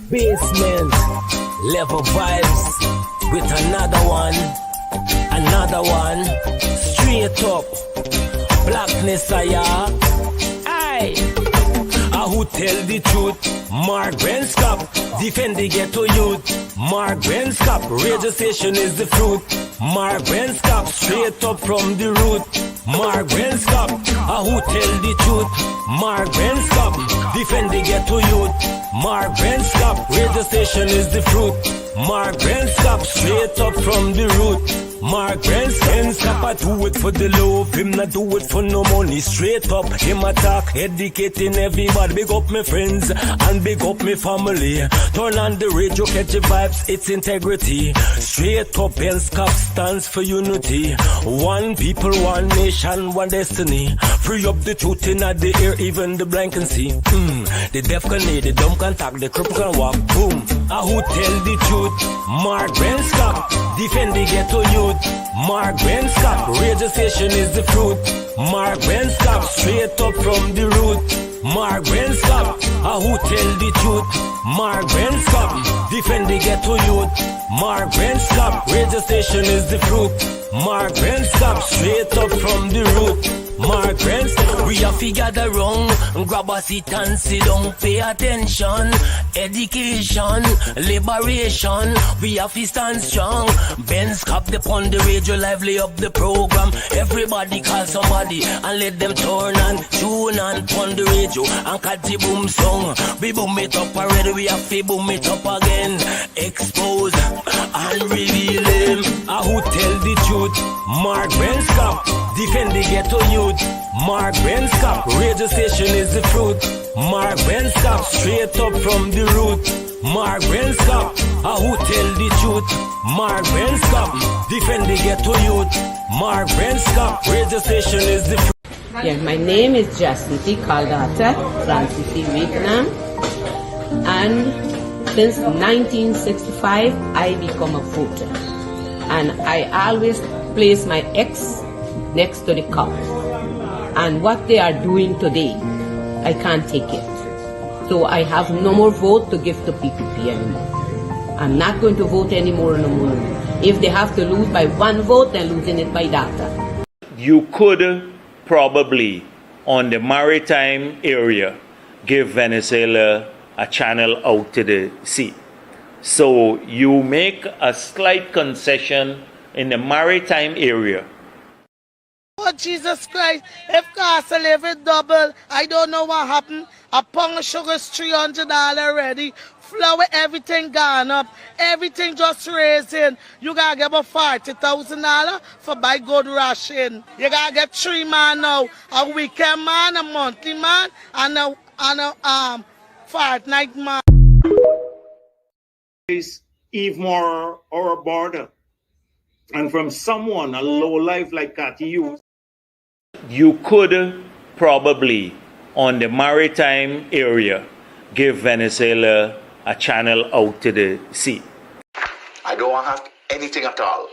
Basement, level vibes with another one, straight up, blackness aye. Who tell the truth? Mark Benskop, defend the ghetto youth. Mark Benskop, radio station is the fruit. Mark Benskop, straight up from the root. Mark Benskop, who tell the truth? Mark Benskop, defend the ghetto youth. Mark Benskop, radio station is the fruit. Mark Benskop, straight up from the root. Mark Benskop, I do it for the love, him not do it for no money. Straight up, him attack, educating everybody. Big up my friends and big up my family. Turn on the radio, catch the vibes, it's integrity. Straight up, Benskop stands for unity. One people, one nation, one destiny. Free up the truth in the air, even the blind can see. The deaf can hear, the dumb can talk, the cripple can walk. Boom. Who tell the truth? Mark Benskop, defend the ghetto youth. Mark Benskop, radio station is the fruit. Mark Benskop, straight up from the root. Mark Benskop, who tell the truth? Mark Benskop, defend the ghetto youth. Mark Benskop, radio station is the fruit. Mark Benskop, straight up from the root. Mark Benskop, we have to gather wrong, grab a seat and sit down, pay attention, education, liberation, we have to stand strong. Benskop upon the radio, lively up the program. Everybody call somebody and let them turn and tune and pon the radio and catch the boom song. We boom it up already, we have to boom it up again. Expose and reveal him. Who tell the truth? Mark Benskop, defend the ghetto youth. Mark Benskop, radio station is the fruit. Mark Benskop, straight up from the root. Mark Benskop, who tell the truth? Mark Benskop, defend the ghetto youth. Mark Benskop, radio station is the fruit. Yeah, my name is Jasmine Caldata Francis Vietnam, and since 1965 I become a voter, and I always place my ex next to the cop. And what they are doing today, I can't take it. So I have no more vote to give to PPP anymore. I'm not going to vote anymore no more. If they have to lose by one vote, they're losing it by data. You could probably, on the maritime area, give Venezuela a channel out to the sea. So you make a slight concession in the maritime area. Oh, Jesus Christ, if cost of living double, I don't know what happened. A pound of sugar is $300 already. Flour, everything gone up. Everything just raising. You gotta get about $40,000 for buy good ration. You gotta get 3 man now. A weekend man, a monthly man, and a fortnight man. Eve more or a border. And from someone, a low life like that, you could probably, on the maritime area, give Venezuela a channel out to the sea. I don't want to have anything at all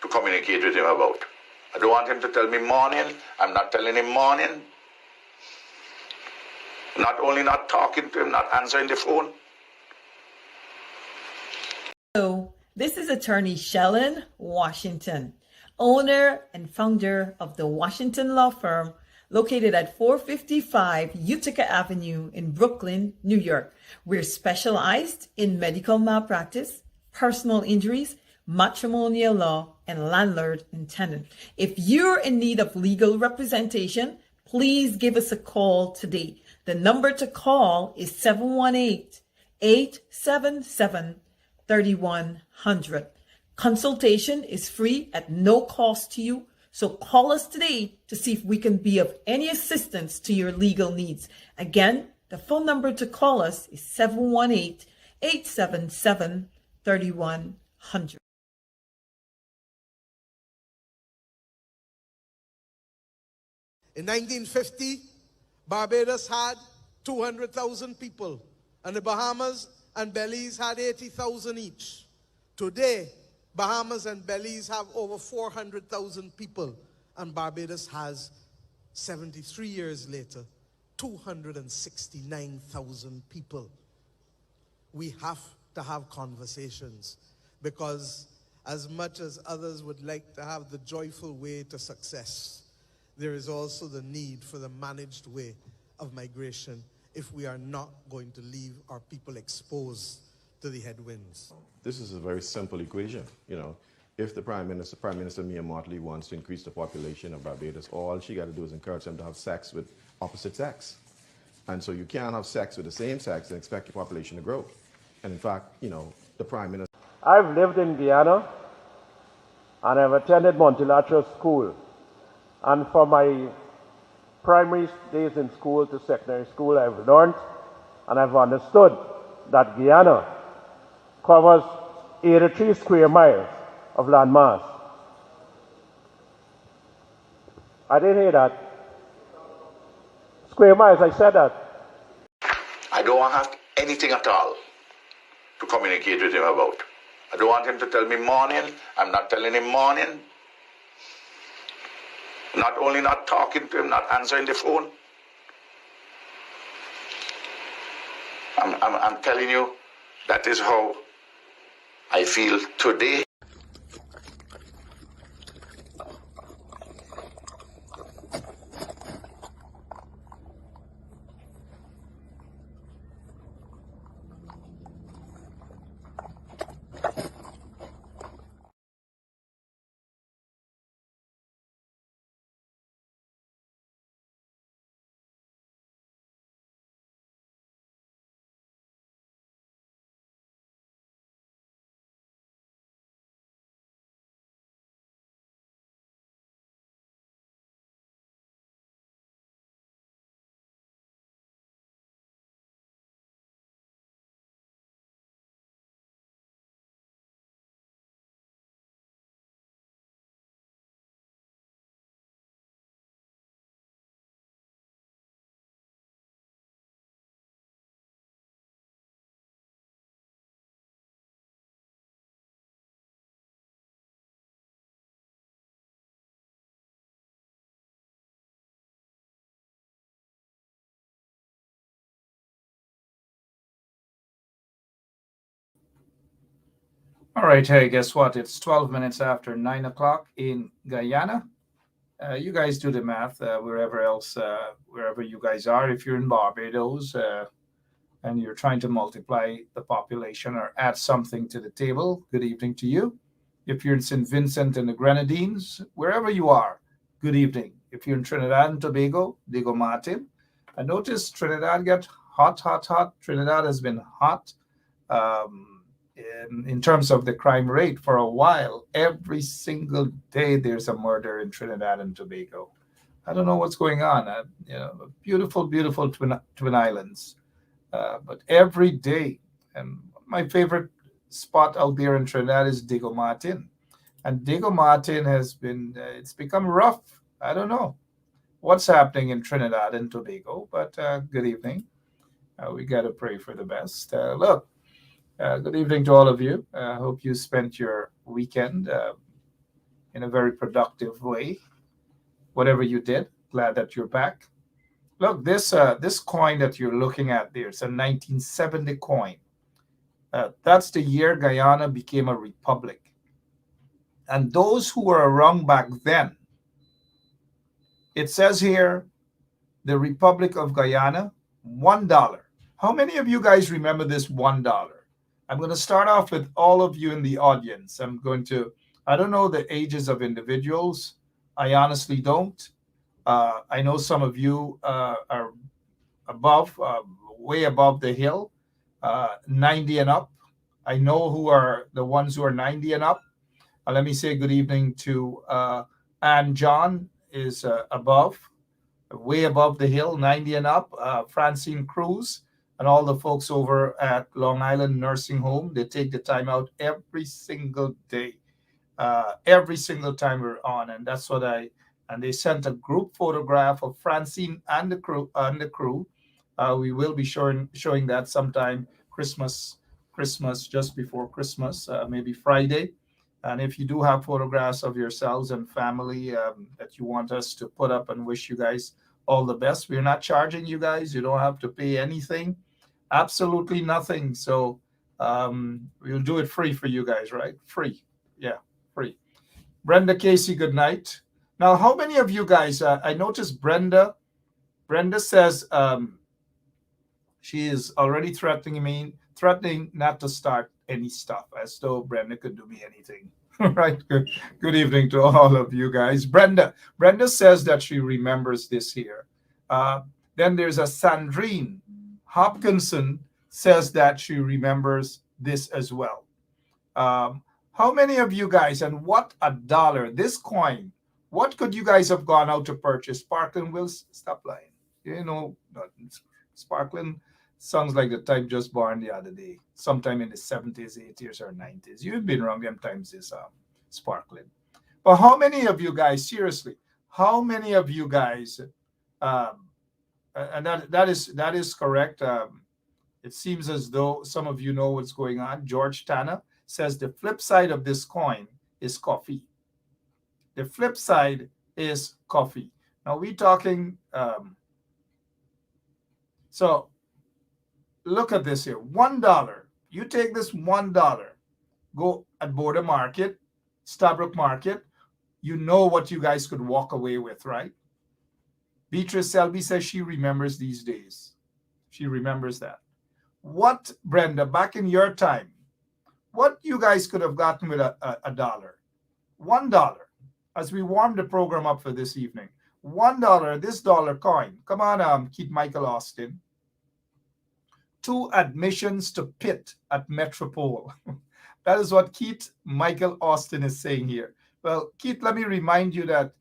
to communicate with him about. I don't want him to tell me morning. I'm not telling him morning. Not only not talking to him, not answering the phone. Hello, this is attorney Shellen Washington, owner and founder of the Washington Law Firm, located at 455 Utica Avenue in Brooklyn, New York. We're specialized in medical malpractice, personal injuries, matrimonial law, and landlord and tenant. If you're in need of legal representation, please give us a call today. The number to call is 718-877-3100. Consultation is free at no cost to you. So call us today to see if we can be of any assistance to your legal needs. Again, the phone number to call us is 718-877-3100. In 1950, Barbados had 200,000 people, and the Bahamas and Belize had 80,000 each. Today, Bahamas and Belize have over 400,000 people, and Barbados has, 73 years later, 269,000 people. we have to have conversations, because as much as others would like to have the joyful way to success, there is also the need for the managed way of migration if we are not going to leave our people exposed to the headwinds. This is a very simple equation. If the Prime Minister Mia Mottley wants to increase the population of Barbados, all she got to do is encourage them to have sex with opposite sex. And so you can't have sex with the same sex and expect your population to grow. And in fact, the Prime Minister... I've lived in Guyana, and I've attended multilateral school. And for my primary days in school to secondary school, I've learned and I've understood that Guyana covers 83 square miles of landmass. I didn't hear that. Square miles, I said that. I don't want to have anything at all to communicate with him about. I don't want him to tell me morning. I'm not telling him morning. Not only not talking to him, not answering the phone. I'm telling you, that is how I feel today. All right, hey, guess what? It's 12 minutes after 9 o'clock in Guyana. You guys do the math wherever you guys are. If you're in Barbados and you're trying to multiply the population or add something to the table, good evening to you. If you're in St. Vincent and the Grenadines, wherever you are, good evening. If you're in Trinidad and Tobago, Diego Martin. I noticed Trinidad got hot. Trinidad has been hot. In terms of the crime rate for a while, every single day there's a murder in Trinidad and Tobago. I don't know what's going on. Beautiful twin islands, but every day. And my favorite spot out there in Trinidad is Diego Martin, and Diego Martin has been it's become rough. I don't know what's happening in Trinidad and Tobago, but good evening. We got to pray for the best. Look. Good evening to all of you. I hope you spent your weekend in a very productive way. Whatever you did, glad that you're back. Look, this coin that you're looking at there, it's a 1970 coin. That's the year Guyana became a republic. And those who were around back then, it says here, the Republic of Guyana, $1. How many of you guys remember this $1? I'm going to start off with all of you in the audience. I don't know the ages of individuals. I honestly don't. I know some of you are above, way above the hill, 90 and up. I know who are the ones who are 90 and up. Let me say good evening to Ann John is above, way above the hill, 90 and up. Francine Cruz. And all the folks over at Long Island Nursing Home, they take the time out every single day, every single time we're on. And that's what and they sent a group photograph of Francine and the crew. We will be showing that sometime Christmas, just before Christmas, maybe Friday. And if you do have photographs of yourselves and family that you want us to put up and wish you guys all the best, we're not charging you guys. You don't have to pay anything. Absolutely nothing. So We'll do it free for you guys, right? Free. Yeah, free. Brenda Casey, good night. Now, how many of you guys, I noticed Brenda says she is already threatening not to start any stuff, as though Brenda could do me anything. Right. Good evening to all of you guys. Brenda says that she remembers this here. Then there's a Sandrine Hopkinson says that she remembers this as well. How many of you guys, and what a dollar, this coin, what could you guys have gone out to purchase? Sparkling Wills, stop lying. You know, Sparkling sounds like the type just born the other day, sometime in the 70s, 80s, or 90s. You've been wrong them times this Sparkling. But how many of you guys, seriously, how many of you guys, and that is correct. It seems as though some of you know what's going on. George Tanner says the flip side of this coin is coffee. The flip side is coffee. Now we're talking, so look at this here, $1. You take this $1, go at Border Market, Stabrook Market, you know what you guys could walk away with, right? Beatrice Selby says she remembers these days. She remembers that. What, Brenda, back in your time, what you guys could have gotten with a dollar? $1. As we warm the program up for this evening, $1, this dollar coin. Come on, Keith Michael Austin. 2 admissions to Pitt at Metropole. That is what Keith Michael Austin is saying here. Well, Keith, let me remind you that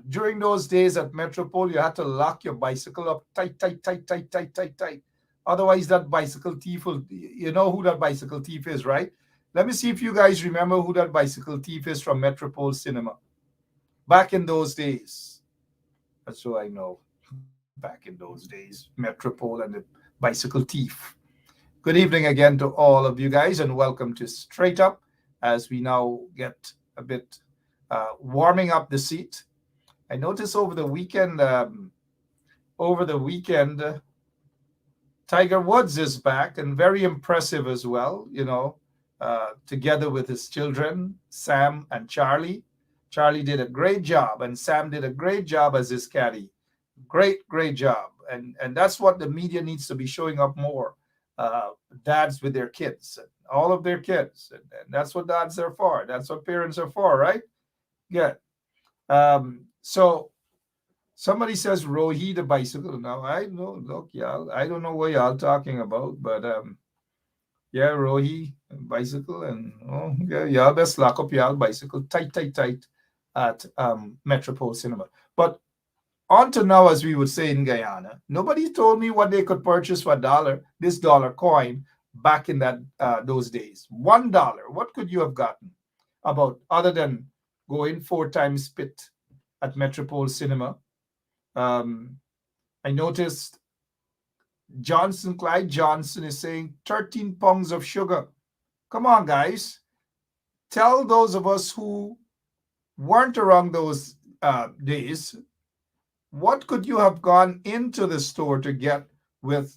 during those days at Metropole, you had to lock your bicycle up tight. Otherwise, that bicycle thief will, you know who that bicycle thief is, right? Let me see if you guys remember who that bicycle thief is from Metropole Cinema. Back in those days. That's who I know. Back in those days, Metropole and the bicycle thief. Good evening again to all of you guys, and welcome to Straight Up as we now get a bit warming up the seat. I noticed over the weekend, Tiger Woods is back and very impressive as well, you know, together with his children, Sam and Charlie. Charlie did a great job, and Sam did a great job as his caddy. Great job. And that's what the media needs to be showing up more. Dads with their kids, all of their kids. And that's what dads are for. That's what parents are for, right? Good. So somebody says Rohi the bicycle. Now I know, look, y'all, I don't know what y'all talking about, but yeah, Rohi bicycle, and yeah, y'all best lock up y'all bicycle tight at Metropole Cinema. But on to now, as we would say in Guyana, nobody told me what they could purchase for $1, this dollar coin back in that those days. $1, what could you have gotten about other than going 4 times Pitt at Metropole Cinema? I noticed Clyde Johnson is saying 13 pounds of sugar. Come on, guys. Tell those of us who weren't around those days, what could you have gone into the store to get with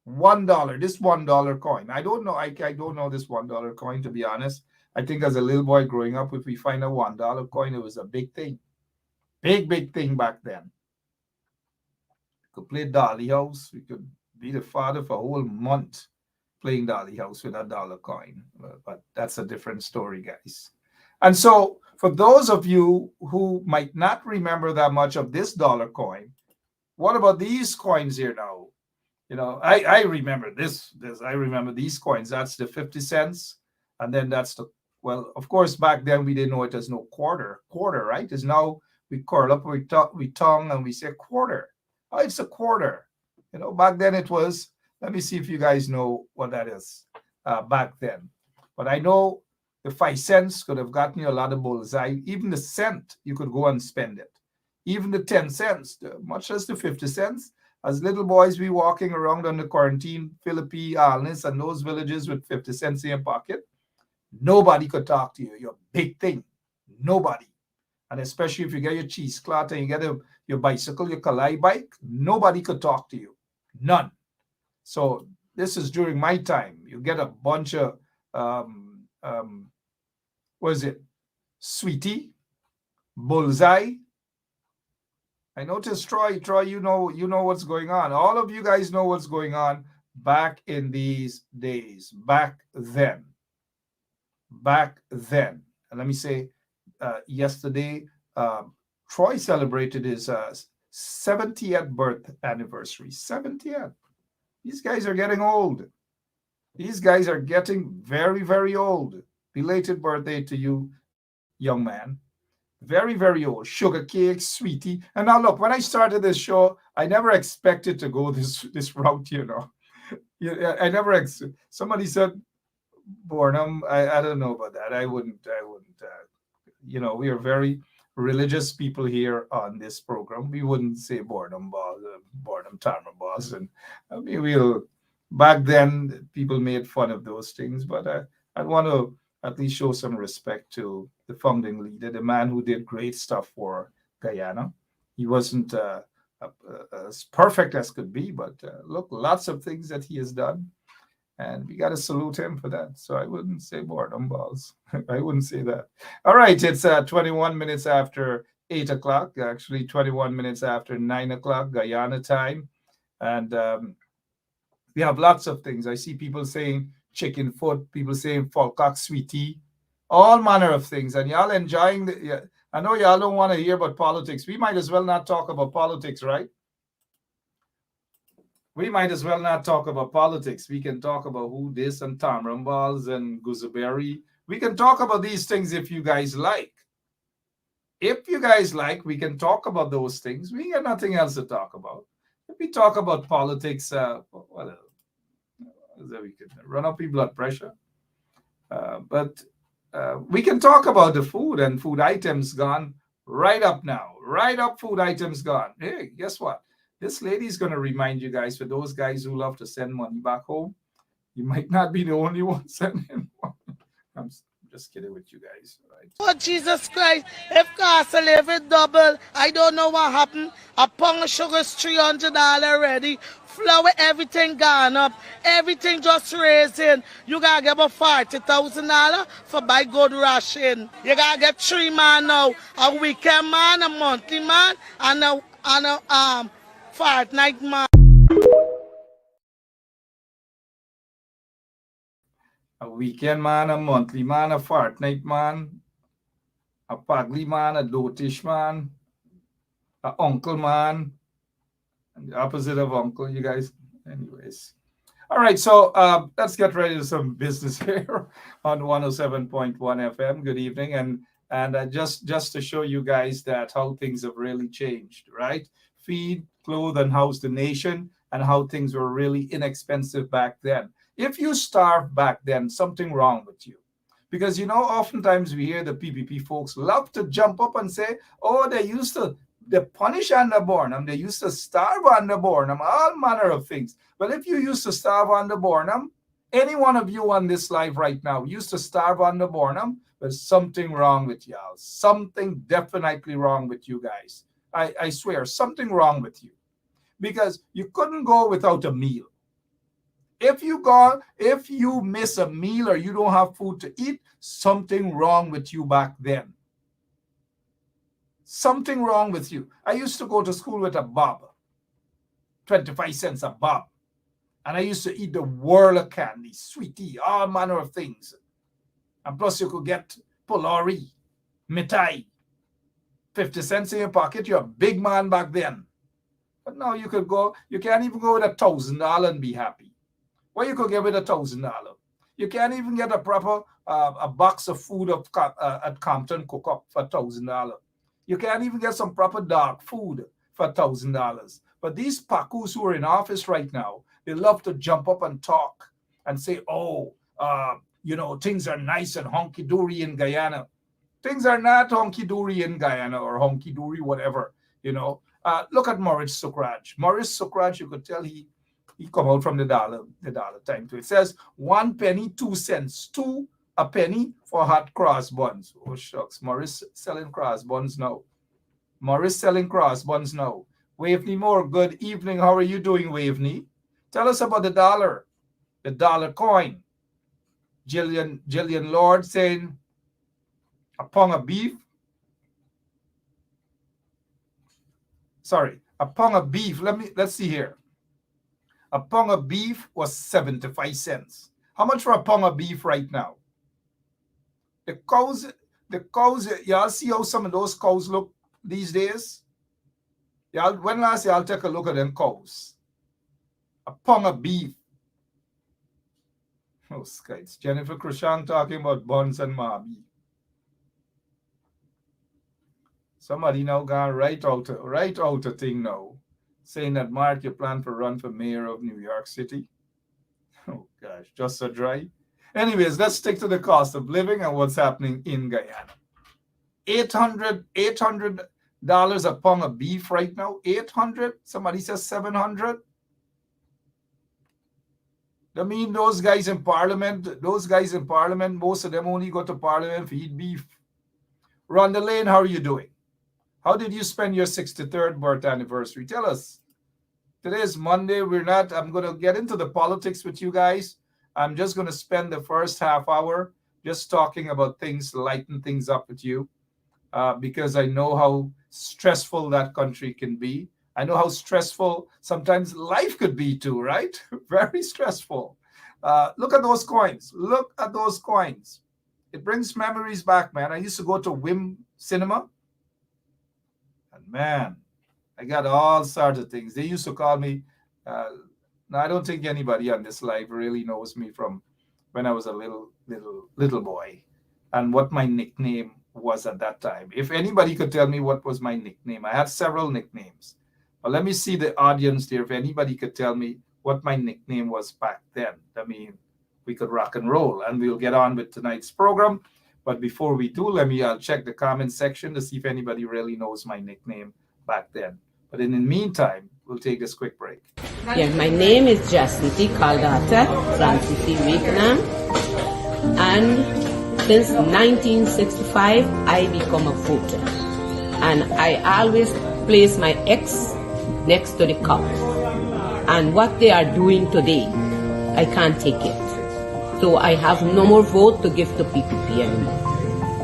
$1, this $1 coin? I don't know. I don't know this $1 coin, to be honest. I think as a little boy growing up, if we find a $1 coin, it was a big thing. Big thing back then. We could play Dolly House. We could be the father for a whole month playing Dolly House with a dollar coin. But that's a different story, guys. And so for those of you who might not remember that much of this dollar coin, what about these coins here now? You know, I remember this. I remember these coins. That's the 50 cents. And then that's the, well, of course, back then we didn't know it as no quarter, right? It's now we curl up, we tongue, and we say quarter. Oh, it's a quarter. You know, back then it was, let me see if you guys know what that is back then. But I know the 5 cents could have gotten you a lot of bullseye. Even the cent, you could go and spend it. Even the 10 cents, much as the 50 cents. As little boys, we walking around on the quarantine, Philippi, Alnis, and those villages with 50 cents in your pocket. Nobody could talk to you. You're a big thing. Nobody. And especially if you get your cheesecloth and you get your bicycle, your Kalai bike, nobody could talk to you. None. So this is during my time. You get a bunch of what is it? Sweetie, Bullseye. I noticed Troy, you know what's going on. All of you guys know what's going on back in these days, back then. And let me say, yesterday, Troy celebrated his 70th birth anniversary. 70th. These guys are getting old. These guys are getting very, very old. Belated birthday to you, young man. Very, very old. Sugar cake, sweetie. And now look, when I started this show, I never expected to go this route, you know. I never somebody said Bornum. I don't know about that. I wouldn't you know, we are very religious people here on this program. We wouldn't say Bornum balls, Bornum Tarma balls. And I mean, back then people made fun of those things, but I want to at least show some respect to the founding leader, the man who did great stuff for Guyana. He wasn't as perfect as could be, but look, lots of things that he has done, and we got to salute him for that. So I wouldn't say boredom balls. I wouldn't say that. All right, it's 21 minutes after 8 o'clock, actually 21 minutes after 9 o'clock, Guyana time. And we have lots of things. I see people saying chicken foot, people saying Falcock sweetie, all manner of things. And y'all enjoying the, I know y'all don't want to hear about politics. We might as well not talk about politics, right? We might as well not talk about politics. We can talk about who this and Tamrambals and Gooseberry. We can talk about these things if you guys like. If you guys like, we can talk about those things. We got nothing else to talk about. If we talk about politics, well, we could run up your blood pressure. But we can talk about the food, and food items gone right up now. Right up, food items gone. Hey, guess what? This lady is going to remind you guys, for those guys who love to send money back home, you might not be the only one sending money. I'm just kidding with you guys, right? Oh, Jesus Christ. If cost of living double, I don't know what happened. A pound of sugar is $300 already. Flour, everything gone up. Everything just raising. You got to get about $40,000 for buy good ration. You got to get 3 man now. A weekend man, a monthly man, and a fortnight man. A weekend man, a monthly man, a fortnight man, a pagli man, a dotish man, a uncle man, and the opposite of uncle, you guys. Anyways. All right, so let's get ready to some business here on 107.1 FM. Good evening. And just to show you guys that how things have really changed, right? Feed, clothe, and house the nation, and how things were really inexpensive back then. If you starved back then, something wrong with you. Because, you know, oftentimes we hear the PPP folks love to jump up and say, oh, they punish under Bornum, they used to starve under Bornum, all manner of things. Well, if you used to starve under Bornum, any one of you on this live right now used to starve under Bornum, there's something wrong with y'all. Something definitely wrong with you guys. I swear, something wrong with you. Because you couldn't go without a meal. If you miss a meal or you don't have food to eat, something wrong with you back then. Something wrong with you. I used to go to school with a bob, 25 cents a bob. And I used to eat the world of candy, sweetie, all manner of things. And plus you could get Polari, mitai, 50 cents in your pocket. You're a big man back then. But now you can't even go with $1,000 and be happy. Well, you could get with $1,000. You can't even get a proper a box of food at Compton cook up for $1,000. You can't even get some proper dog food for $1,000. But these pacus who are in office right now, they love to jump up and talk and say, oh, things are nice and honky-dory in Guyana. Things are not honky-dory in Guyana or honky-dory whatever, Look at Maurice Sukraj. Maurice Sukraj, you could tell he come out from the dollar time too. It says 1 penny, 2 cents, 2 a penny for hot cross buns. Oh shucks, Maurice selling cross buns now. Waveney Moore, good evening. How are you doing, Waveney? Tell us about the dollar. the dollar coin. Jillian Lord saying a pound of beef. Sorry, a pound of beef. Let's see here. A pound of beef was 75 cents. How much for a pound of beef right now? The cows, y'all see how some of those cows look these days? When last y'all take a look at them cows? A pound of beef. Oh, skies. Jennifer Krishan talking about buns and Marby. Somebody now gone right out a thing now, saying that Mark, you plan to run for mayor of New York City. Oh gosh, just so dry. Anyways, let's stick to the cost of living and what's happening in Guyana. $800 a pound of beef right now. 800. Somebody says 700. I mean, those guys in parliament, most of them only go to parliament for eat beef. Rhonda Lane, how are you doing? How did you spend your 63rd birth anniversary? Tell us. Today is Monday. I'm going to get into the politics with you guys. I'm just going to spend the first half hour just talking about things, lighten things up with you, because I know how stressful that country can be. I know how stressful sometimes life could be too, right? Very stressful. Look at those coins. Look at those coins. It brings memories back, man. I used to go to Wim Cinema. And man, I got all sorts of things. They used to call me, now I don't think anybody on this live really knows me from when I was a little boy and what my nickname was at that time. If anybody could tell me what was my nickname, I had several nicknames. But let me see the audience there. If anybody could tell me what my nickname was back then, I mean, we could rock and roll and we'll get on with tonight's program. But before we do, I'll check the comment section to see if anybody really knows my nickname back then. But in the meantime, we'll take this quick break. Yeah, my name is Jacinti Caldata Francis Vietnam. And since 1965, I become a voter. And I always place my X next to the cup. And what they are doing today, I can't take it. So I have no more vote to give to PPP anymore.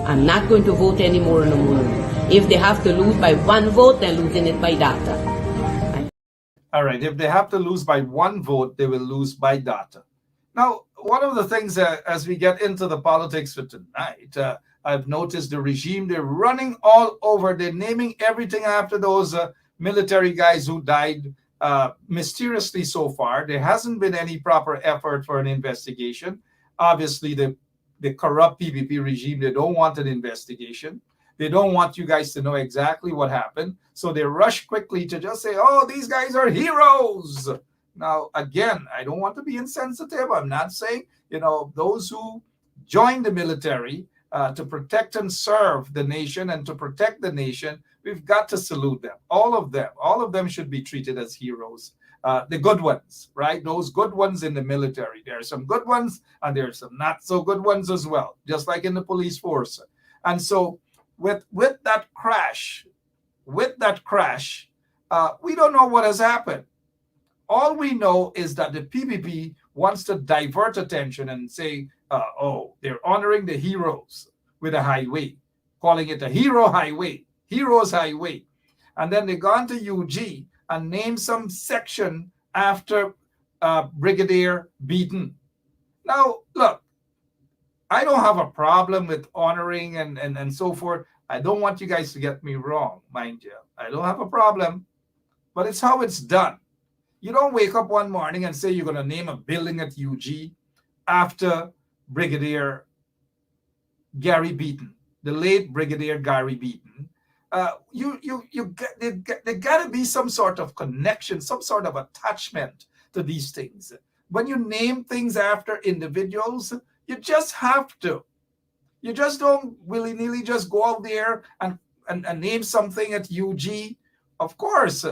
I'm not going to vote anymore no more. If they have to lose by one vote, they're losing it by data. All right, if they have to lose by one vote, they will lose by data. Now, one of the things as we get into the politics for tonight, I've noticed the regime, they're running all over. They're naming everything after those military guys who died mysteriously so far. There hasn't been any proper effort for an investigation. Obviously, the corrupt PPP regime, they don't want an investigation. They don't want you guys to know exactly what happened. So they rush quickly to just say, oh, these guys are heroes. Now, again, I don't want to be insensitive. I'm not saying, those who joined the military to protect and serve the nation and to protect the nation, we've got to salute them. All of them should be treated as heroes. The good ones, right? Those good ones in the military. There are some good ones and there are some not so good ones as well, just like in the police force. And so with that crash, we don't know what has happened. All we know is that the PPP wants to divert attention and say, they're honoring the heroes with a highway, calling it a hero highway, heroes highway. And then they gone to UG and named some section after Brigadier Beaton. Now, look, I don't have a problem with honoring and so forth. I don't want you guys to get me wrong, mind you. I don't have a problem, but it's how it's done. You don't wake up one morning and say you're going to name a building at UG after Brigadier Gary Beaton, the late Brigadier Gary Beaton. There got to be some sort of connection, some sort of attachment to these things. When you name things after individuals, you just have to. You just don't willy-nilly just go out there and name something at UG. Of course,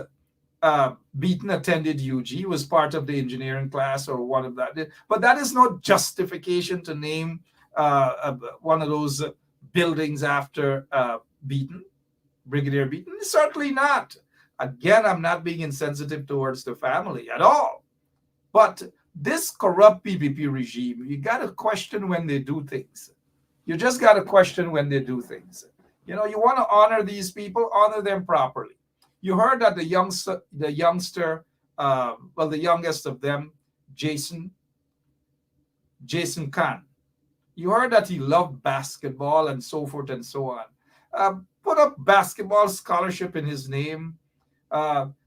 Beaton attended UG, was part of the engineering class or one of that. But that is no justification to name one of those buildings after Beaton, Brigadier Beaton. Certainly not. Again, I'm not being insensitive towards the family at all. But this corrupt PPP regime, you got to question when they do things. You just got to question when they do things. You know, you want to honor these people, honor them properly. You heard that the youngest of them, Jason Khan. You heard that he loved basketball and so forth and so on. Put up basketball scholarship in his name.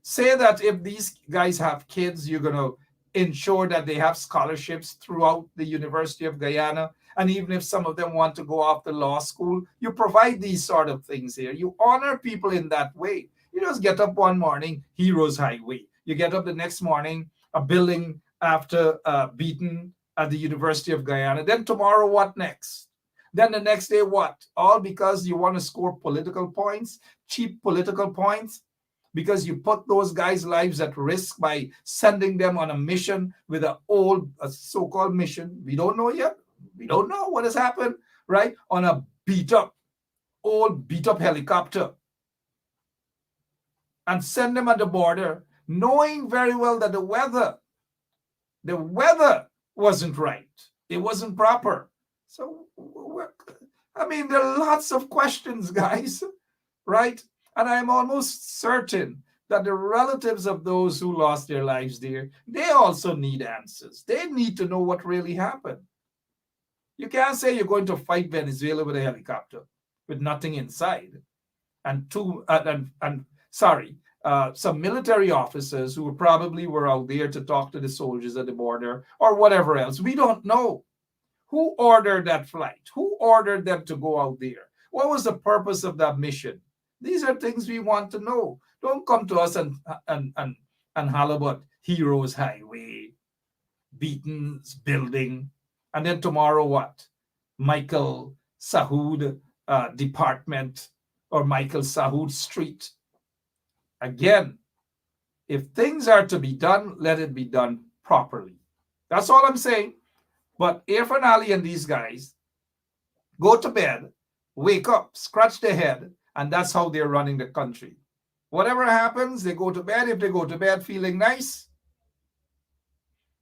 Say that if these guys have kids, you're going to ensure that they have scholarships throughout the University of Guyana. And even if some of them want to go off to law school, you provide these sort of things here. You honor people in that way. You just get up one morning, Heroes Highway. You get up the next morning, a building after beaten at the University of Guyana. Then tomorrow, what next? Then the next day, what? All because you want to score political points, cheap political points, because you put those guys' lives at risk by sending them on a mission with a so-called mission. We don't know yet. We don't know what has happened, right? On a old beat-up helicopter. And send them at the border, knowing very well that the weather wasn't right. It wasn't proper. So, I mean, there are lots of questions, guys, right? And I'm almost certain that the relatives of those who lost their lives there, they also need answers. They need to know what really happened. You can't say you're going to fight Venezuela with a helicopter with nothing inside. And some military officers who probably were out there to talk to the soldiers at the border or whatever else. We don't know. Who ordered that flight? Who ordered them to go out there? What was the purpose of that mission? These are things we want to know. Don't come to us and holler about Heroes Highway, Beaton's building, and then tomorrow what? Michael Sahoud Department or Michael Sahoud Street. Again, if things are to be done, let it be done properly. That's all I'm saying. But Irfan Ali and these guys go to bed, wake up, scratch their head, and that's how they're running the country. Whatever happens, they go to bed. If they go to bed feeling nice,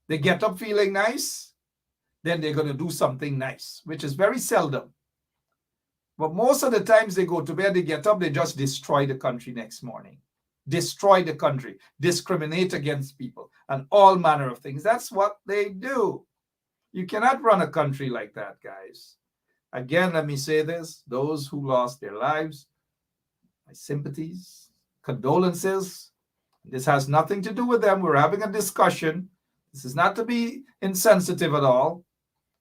they get up feeling nice, then they're going to do something nice, which is very seldom. But most of the times they go to bed, they get up, they just destroy the country next morning. Destroy the country, discriminate against people, and all manner of things. That's what they do. You cannot run a country like that, guys. Again, let me say this. Those who lost their lives, my sympathies, condolences. This has nothing to do with them. We're having a discussion. This is not to be insensitive at all,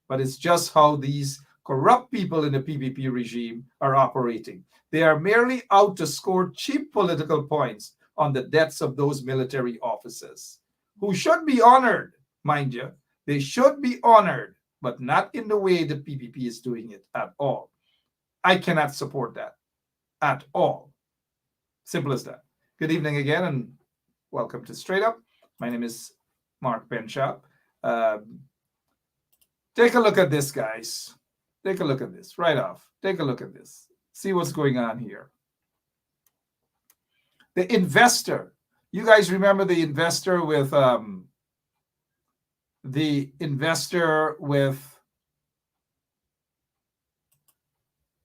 but it's just how these corrupt people in the PPP regime are operating. They are merely out to score cheap political points on the deaths of those military officers who should be honored, mind you. They should be honored, but not in the way the PPP is doing it at all. I cannot support that at all. Simple as that. Good evening again, and welcome to Straight Up. My name is Mark Benshop. Take a look at this, guys. Take a look at this right off. Take a look at this. See what's going on here. The investor. You guys remember the investor with the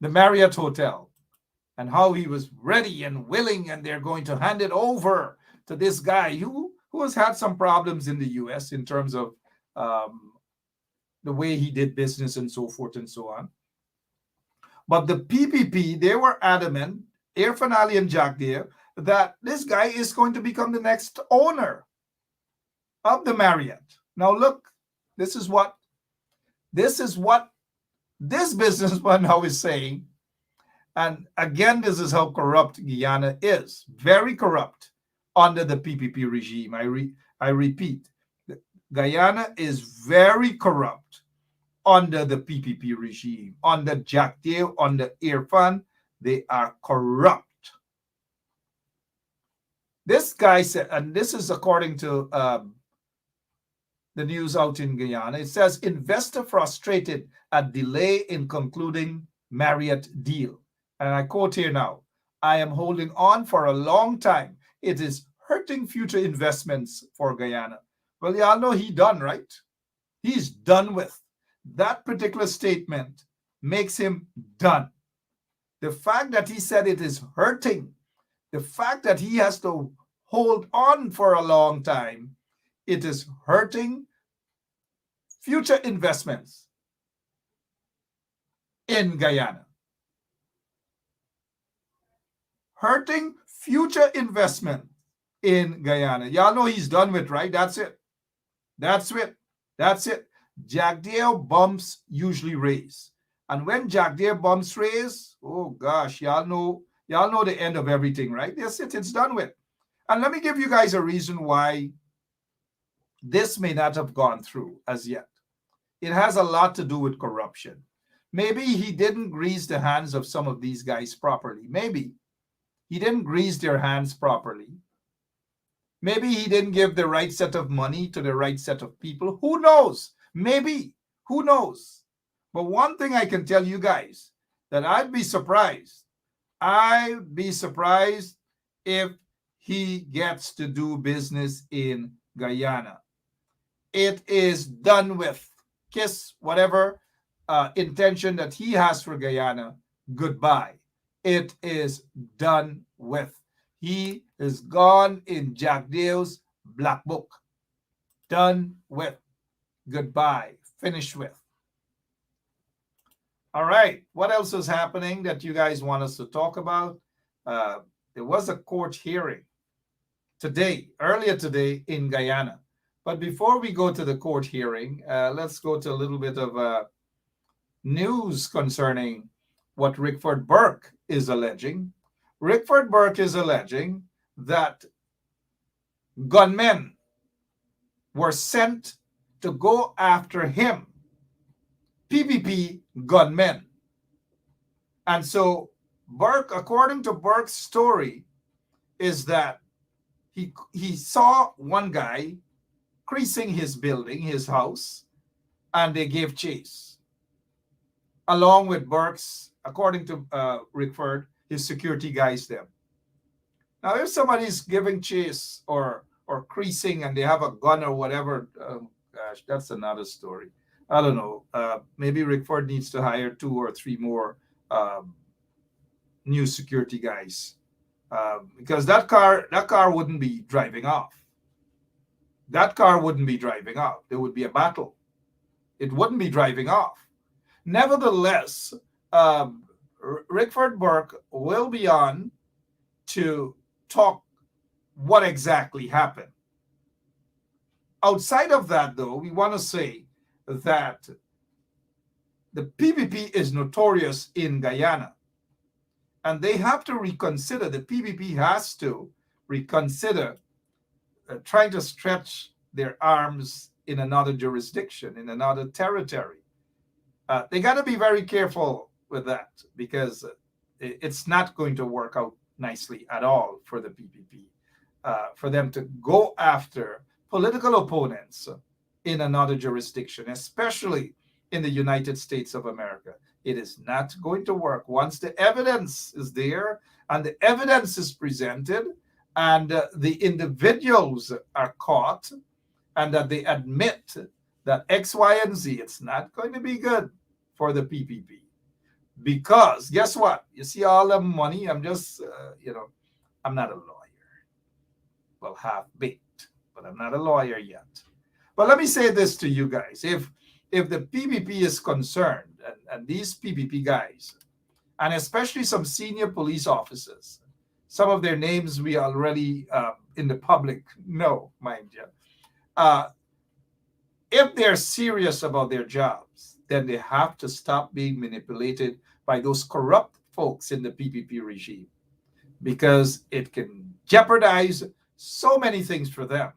Marriott Hotel, and how he was ready and willing, and they're going to hand it over to this guy who has had some problems in the U.S. in terms of the way he did business and so forth and so on. But the PPP, they were adamant, Irfan Ali and Jack there, that this guy is going to become the next owner of the Marriott. Now look, this is what this businessman now is saying. And again, this is how corrupt Guyana is. Very corrupt under the PPP regime. I repeat, Guyana is very corrupt under the PPP regime. Under Jack Dale, under Irfan, they are corrupt. This guy said, and this is according to the news out in Guyana, it says, investor frustrated at delay in concluding Marriott deal. And I quote here now, I am holding on for a long time. It is hurting future investments for Guyana. Well, y'all know he done, right? He's done with. That particular statement makes him done. The fact that he said it is hurting, the fact that he has to hold on for a long time, it is hurting future investments in Guyana. Hurting future investment in Guyana. Y'all know he's done with, right? That's it. That's it. That's it. Jack Deere bumps usually raise. And when Jack Deere bumps raise, oh gosh, y'all know the end of everything, right? That's it. It's done with. And let me give you guys a reason why this may not have gone through as yet. It has a lot to do with corruption. Maybe he didn't grease the hands of some of these guys properly. Maybe he didn't grease their hands properly. Maybe he didn't give the right set of money to the right set of people. Who knows? Maybe. Who knows? But one thing I can tell you guys, that I'd be surprised. I'd be surprised if he gets to do business in Guyana. It is done with. Kiss whatever intention that he has for Guyana goodbye. It is done with. He is gone in Jack Deere's black book. Done with. Goodbye. Finished with. All right. What else is happening that you guys want us to talk about? There was a court hearing earlier today in Guyana. But before we go to the court hearing, let's go to a little bit of news concerning what Rickford Burke is alleging. Rickford Burke is alleging that gunmen were sent to go after him, PPP gunmen. And so Burke, according to Burke's story, is that he saw one guy creasing his building, his house, and they gave chase. Along with Burke's, according to Rickford, his security guys them. Now, if somebody's giving chase or creasing and they have a gun or whatever, gosh, that's another story. I don't know. Maybe Rickford needs to hire 2 or 3 more new security guys because that car wouldn't be driving off. That car wouldn't be driving off. There would be a battle. It wouldn't be driving off. Nevertheless, Rickford Burke will be on to talk what exactly happened. Outside of that, though, we want to say that the PPP is notorious in Guyana. And they have to reconsider, the PPP has to reconsider trying to stretch their arms in another jurisdiction, in another territory. They got to be very careful with that because it's not going to work out nicely at all for the PPP, for them to go after political opponents in another jurisdiction, especially in the United States of America. It is not going to work. Once the evidence is there and the evidence is presented and the individuals are caught and that they admit that X, Y, and Z, it's not going to be good for the PPP. Because guess what? You see all the money, I'm just, I'm not a lawyer. Well, half-baked, but I'm not a lawyer yet. But let me say this to you guys. If the PPP is concerned, and these PPP guys, and especially some senior police officers, some of their names we already in the public know, mind you. If they're serious about their jobs, then they have to stop being manipulated by those corrupt folks in the PPP regime because it can jeopardize so many things for them.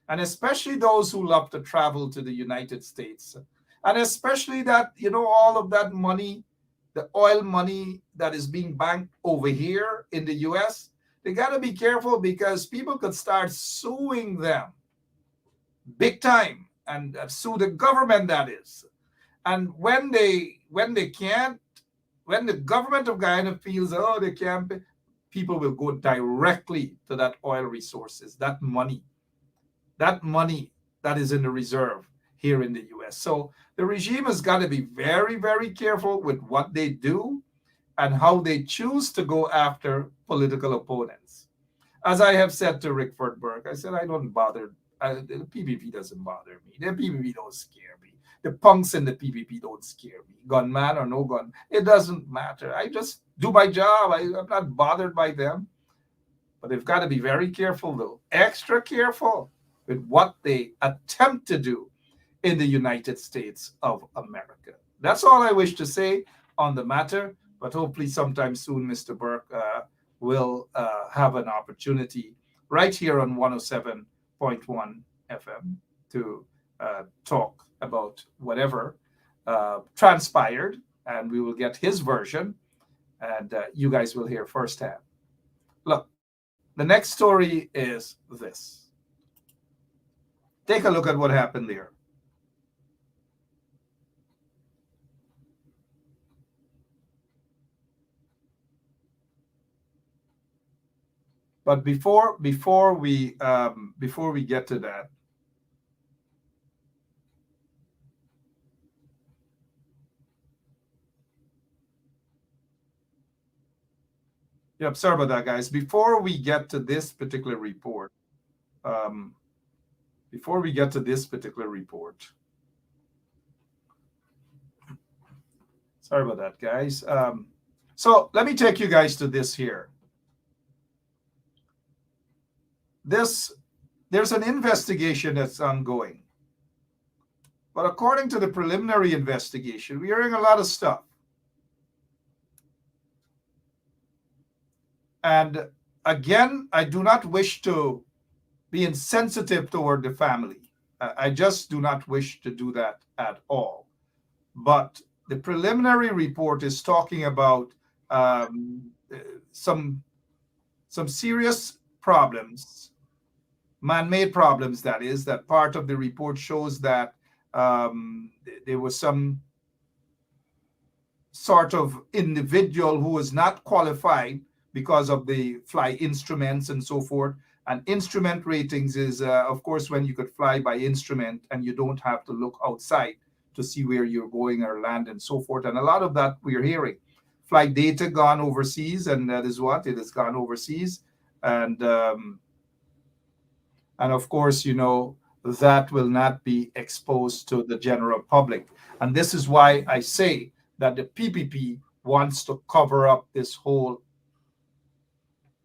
And especially those who love to travel to the United States. And especially that, all of that money, the oil money that is being banked over here in the US, they got to be careful because people could start suing them big time and sue the government, that is. And when the government of Guyana feels, they can't pay, people will go directly to that oil resources, that money that is in the reserve here in the US. So the regime has got to be very, very careful with what they do and how they choose to go after political opponents. As I have said to Rickford Burke, I said, I don't bother. The PPP doesn't bother me. The PPP don't scare me. The punks in the PPP don't scare me. Gunman or no gun, it doesn't matter. I just do my job. I'm not bothered by them. But they've got to be very careful, though, extra careful with what they attempt to do in the United States of America. That's all I wish to say on the matter. But hopefully sometime soon, Mr. Burke will have an opportunity right here on 107.1 FM to talk about whatever transpired, and we will get his version, and you guys will hear firsthand. Look, the next story is this. Take a look at what happened there. But before we get to that, yep, sorry about that, guys. Before we get to this particular report, sorry about that, guys. So let me take you guys to this here. There's an investigation that's ongoing. But according to the preliminary investigation, we're hearing a lot of stuff. And again, I do not wish to be insensitive toward the family. I just do not wish to do that at all. But the preliminary report is talking about some serious problems, man-made problems, that is, that part of the report shows that there was some sort of individual who was not qualified because of the fly instruments and so forth. And instrument ratings is, of course, when you could fly by instrument and you don't have to look outside to see where you're going or land and so forth. And a lot of that we're hearing. Flight data gone overseas, and that is what? It has gone overseas. And of course, you know, that will not be exposed to the general public. And this is why I say that the PPP wants to cover up this whole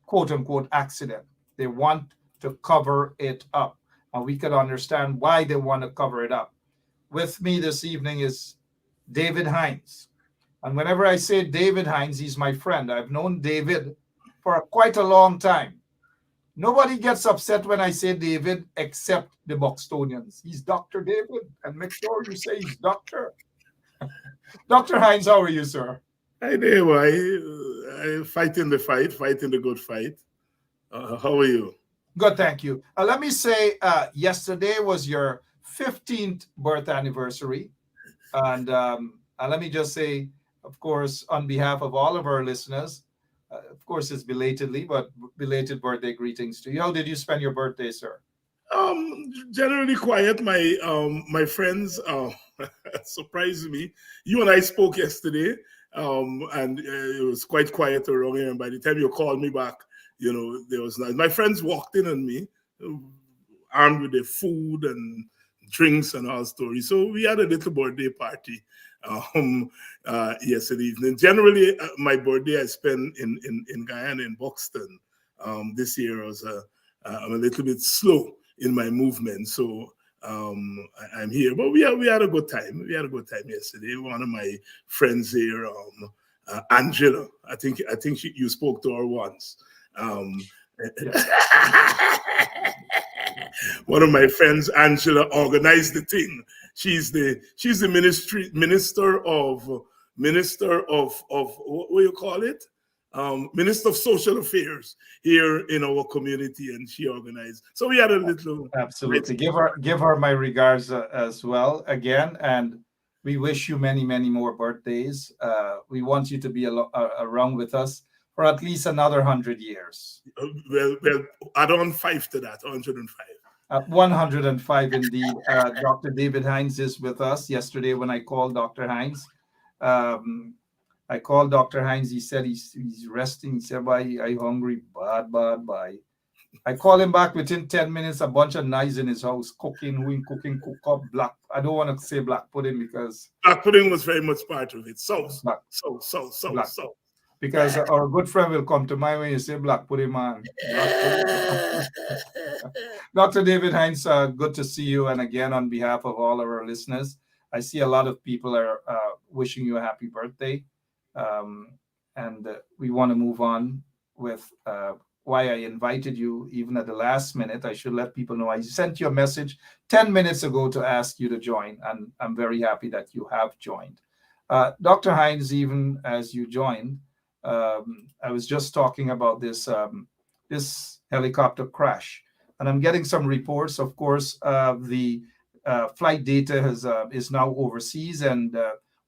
quote-unquote accident. They want to cover it up. And we can understand why they want to cover it up. With me this evening is David Hinds. And whenever I say David Hinds, he's my friend. I've known David for quite a long time. Nobody gets upset when I say David except the Buxtonians. He's Dr. David, and make sure you say he's Doctor. Dr. Hinds, how are you, sir? Hi there. I fighting the fight, fighting the good fight. How are you? Good, thank you. Let me say, yesterday was your 15th birth anniversary. And let me just say, of course, on behalf of all of our listeners, of course, it's belatedly, but belated birthday greetings to you. How did you spend your birthday, sir? Generally quiet. My friends surprised me. You and I spoke yesterday, and it was quite quiet around here. And by the time you called me back, you know, there was not. My friends walked in on me, armed with their food and drinks and all stories. So we had a little birthday party yesterday evening. Generally, my birthday I spent in Guyana, in Buxton. This year I was I'm a little bit slow in my movement, so I'm here. But we had a good time. We had a good time yesterday. One of my friends here, Angela, I think you spoke to her once. One of my friends, Angela, organized the thing. She's the minister of what do you call it? Minister of Social Affairs here in our community, and she organized. So we had a little. Absolutely. Give her my regards as well again, and we wish you many, many more birthdays. We want you to be around with us for at least another 100 years. Well, add on 5 to that, 105. 105 indeed. Dr. David Hinds is with us. Yesterday, when I called Dr. Hinds, I called Dr. Hinds. He said he's resting. He said, "Bye, I hungry, bye." I called him back within 10 minutes. A bunch of knives in his house, cooking, cook up black. I don't want to say black pudding because black pudding was very much part of it. So. Because our good friend will come to mind when you say black pudding, man. Dr. David Hinds, good to see you. And again, on behalf of all of our listeners, I see a lot of people are wishing you a happy birthday. And we want to move on with why I invited you even at the last minute. I should let people know I sent you a message 10 minutes ago to ask you to join, and I'm very happy that you have joined. Dr. Hinds, even as you joined, I was just talking about this this helicopter crash, and I'm getting some reports. Of course, the flight data is now overseas, and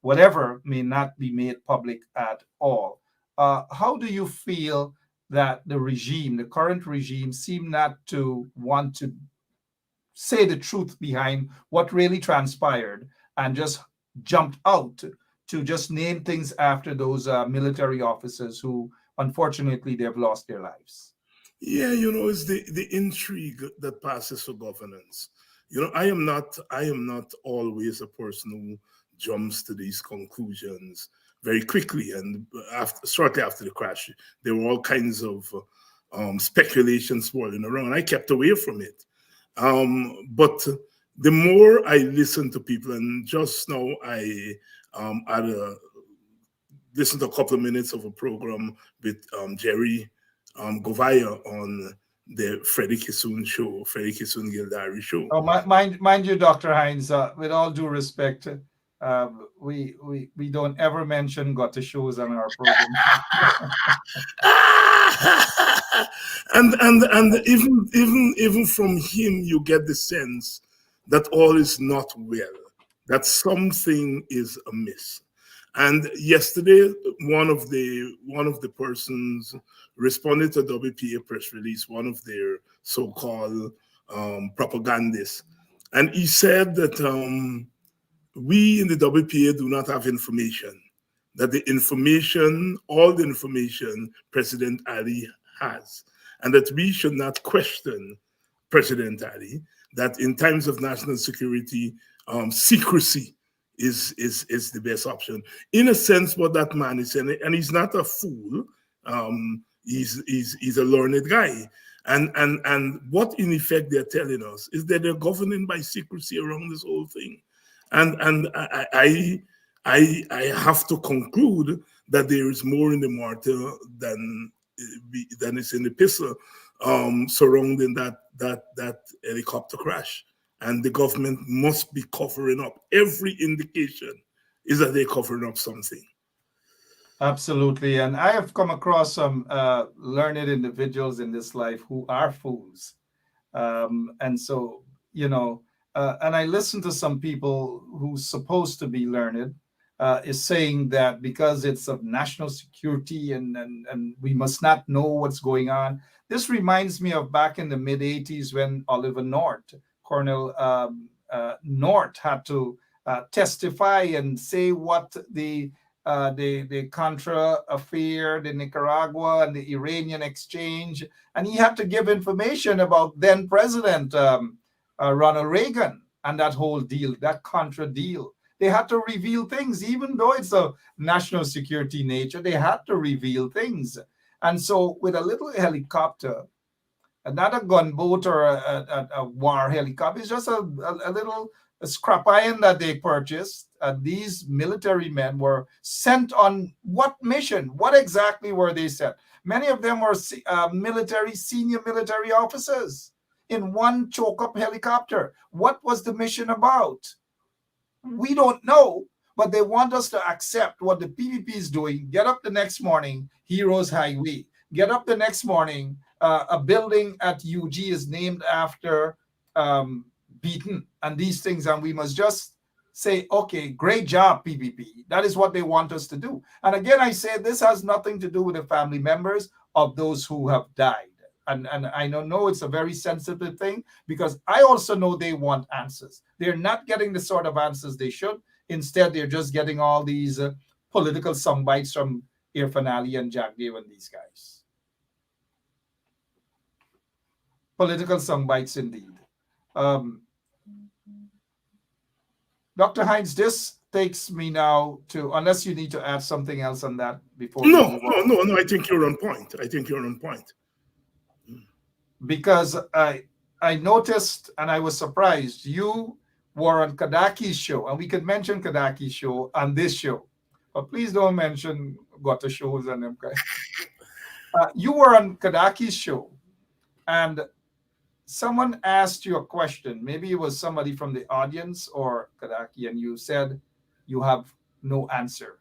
whatever may not be made public at all. How do you feel that the current regime, seem not to want to say the truth behind what really transpired and just jumped out to just name things after those military officers who, unfortunately, they've lost their lives? Yeah, it's the intrigue that passes for governance. I am not always a person who jumps to these conclusions very quickly. And shortly after the crash, there were all kinds of speculations swirling around. I kept away from it. But the more I listen to people, and just now I listened to a couple of minutes of a program with Jerry Govaya on the Freddie Kissoon Gildari show. Oh, mind you, Dr. Hinds, with all due respect, we don't ever mention Gotta shows on our program. and even from him, you get the sense that all is not well, that something is amiss. And yesterday, one of the persons responded to WPA press release, one of their so-called propagandists, and he said that we in the WPA do not have information, that all the information President Ali has, and that we should not question President Ali, that in times of national security, secrecy is the best option. In a sense, what that man is saying, and he's not a fool, he's a learned guy. And what in effect they're telling us is that they're governing by secrecy around this whole thing. And I have to conclude that there is more in the martyr than is in the epistle surrounding that helicopter crash. And the government must be covering up. Every indication is that they're covering up something. Absolutely. And I have come across some learned individuals in this life who are fools. And so, and I listen to some people who's supposed to be learned is saying that because it's of national security and we must not know what's going on. This reminds me of back in the mid-'80s when Oliver North, Colonel North, had to testify and say what the Contra affair, the Nicaragua and the Iranian exchange, and he had to give information about then President Ronald Reagan and that whole deal, that Contra deal. They had to reveal things, even though it's a national security nature, they had to reveal things. And so with a little helicopter, not a gunboat or a war helicopter, it's just a little scrap iron that they purchased. These military men were sent on what mission? What exactly were they sent? Many of them were senior military officers in one choke-up helicopter. What was the mission about? We don't know, but they want us to accept what the PPP is doing. Get up the next morning, Heroes Highway. Get up the next morning, a building at UG is named after Beaton and these things, and we must just say, okay, great job, PPP. That is what they want us to do. And again, I say this has nothing to do with the family members of those who have died. and I know it's a very sensitive thing, because I also know they want answers. They're not getting the sort of answers they should. Instead, they're just getting all these political soundbites from Irfan Ali and Jagdev and these guys. Political soundbites indeed. Dr. Hinds, this takes me now to, unless you need to add something else on that before. No. I think you're on point. Because I noticed, and I was surprised, you were on Kadaki's show, and we could mention Kadaki's show on this show, but please don't mention Gota shows and them. You were on Kadaki's show, and someone asked you a question. Maybe it was somebody from the audience or Kadaki, and you said you have no answer.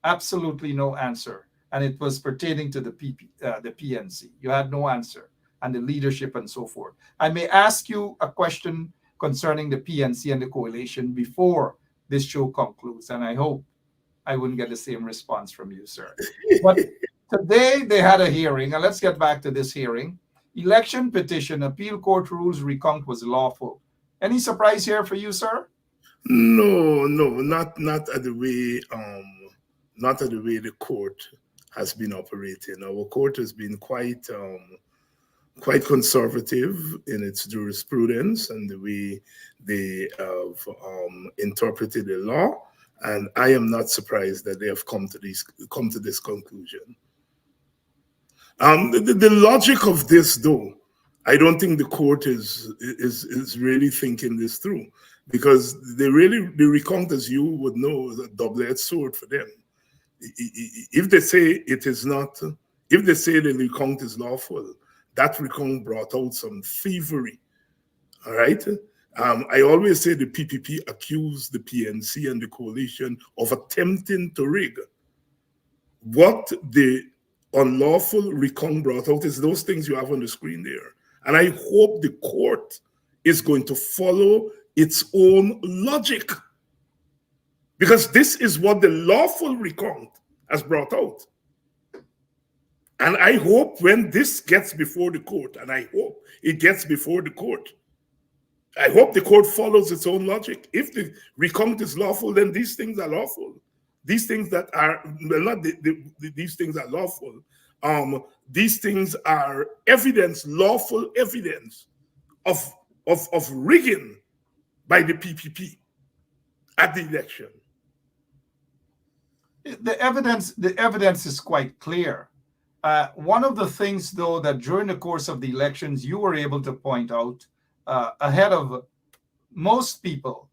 Absolutely no answer. And it was pertaining to the PNC. You had no answer, and the leadership and so forth. I may ask you a question concerning the PNC and the coalition before this show concludes, and I hope I wouldn't get the same response from you, sir. But today they had a hearing, and let's get back to this hearing. Election petition, appeal court rules recount was lawful. Any surprise here for you, sir? No, not at the way the court has been operating. Our court has been quite conservative in its jurisprudence and the way they have interpreted the law. And I am not surprised that they have come to this conclusion. The logic of this, though, I don't think the court is really thinking this through, because the recount, as you would know, is a double-edged sword for them. If they say it is not, if they say the recount is lawful, that recount brought out some thievery. All right. I always say the PPP accused the PNC and the coalition of attempting to rig. What the unlawful recount brought out is those things you have on the screen there. And I hope the court is going to follow its own logic, because this is what the lawful recount has brought out. And I hope when this gets before the court, and I hope it gets before the court, I hope the court follows its own logic. If the recount is lawful, then these things are lawful. These things that are, well, not these things are lawful. These things are evidence, lawful evidence of rigging by the PPP at the election. The evidence is quite clear. One of the things, though, that during the course of the elections you were able to point out ahead of most people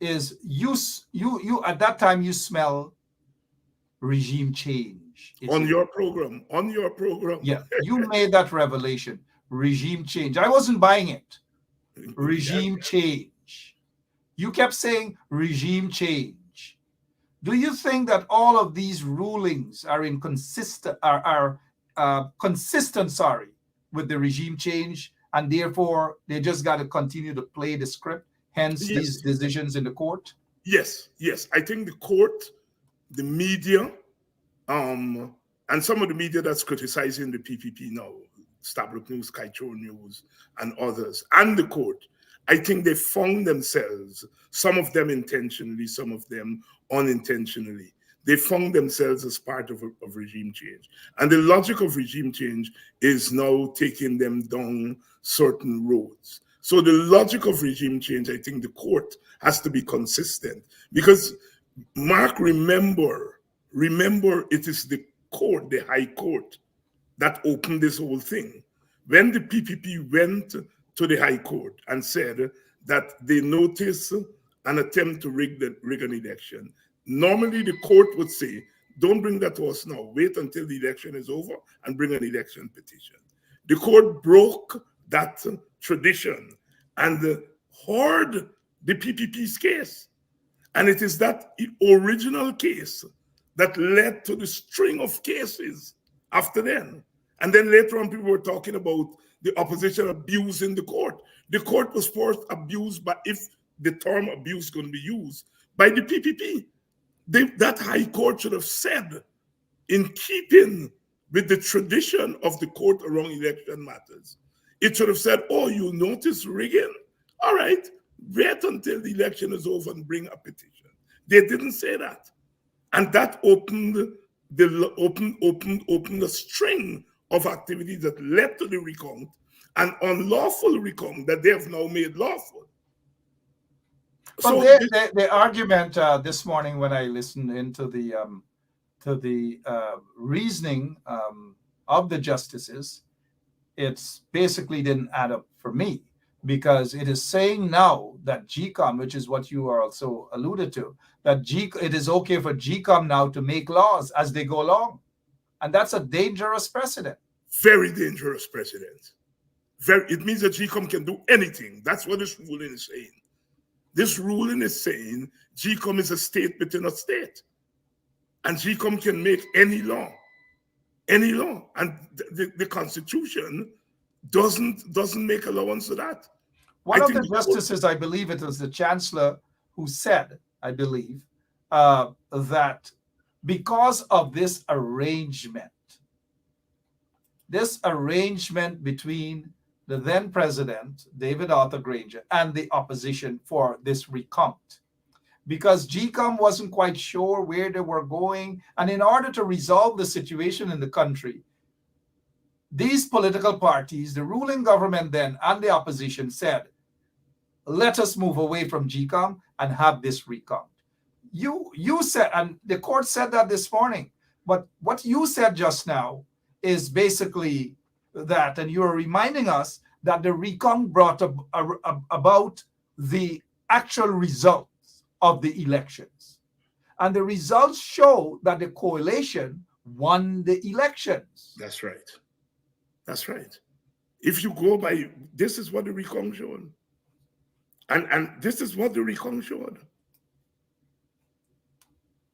is you at that time you smell regime change. On your program. Yeah, you made that revelation. Regime change. I wasn't buying it. Regime change. You kept saying regime change. Do you think that all of these rulings are consistent with the regime change, and therefore they just got to continue to play the script, hence these decisions in the court? Yes. I think the court, the media, and some of the media that's criticizing the PPP now, Stabrook News, Kaito News, and others, and the court, I think they found themselves, some of them intentionally, some of them unintentionally, they found themselves as part of regime change. And the logic of regime change is now taking them down certain roads. So the logic of regime change, I think the court has to be consistent. Because, Mark, remember, it is the court, the High Court, that opened this whole thing. When the PPP went to the High Court and said that they noticed an attempt to rig an election, normally the court would say, don't bring that to us now. Wait until the election is over and bring an election petition. The court broke that tradition and heard the PPP's case. And it is that original case that led to the string of cases after then. And then later on, people were talking about the opposition abusing the court. The court was first abused, but if the term abuse is going to be used, by the PPP. That High Court should have said, in keeping with the tradition of the court around election matters. It should have said, oh, you notice rigging? All right, wait until the election is over and bring a petition. They didn't say that. And that opened a string of activities that led to the recount, an unlawful recount that they have now made lawful. So the argument this morning when I listened into the reasoning of the justices, it's basically didn't add up for me, because it is saying now that GCOM, which is what you are also alluded to, that it is okay for GCOM now to make laws as they go along. And that's a dangerous precedent. Very dangerous precedent. It means that GCOM can do anything. That's what this ruling is saying. This ruling is saying GCOM is a state within a state. And GCOM can make any law. Any law. And the Constitution doesn't make allowance to that. One of the justices, I believe it was the Chancellor, who said, I believe, that because of this arrangement between the then president, David Arthur Granger, and the opposition for this recount, because GCOM wasn't quite sure where they were going, and in order to resolve the situation in the country, these political parties, the ruling government then and the opposition, said, let us move away from GCOM and have this recount. You said, and the court said that this morning, but what you said just now is basically that, and you're reminding us that the recount brought about the actual results of the elections. And the results show that the coalition won the elections. That's right. That's right. If you go by, this is what the recount showed. And this is what the recount showed.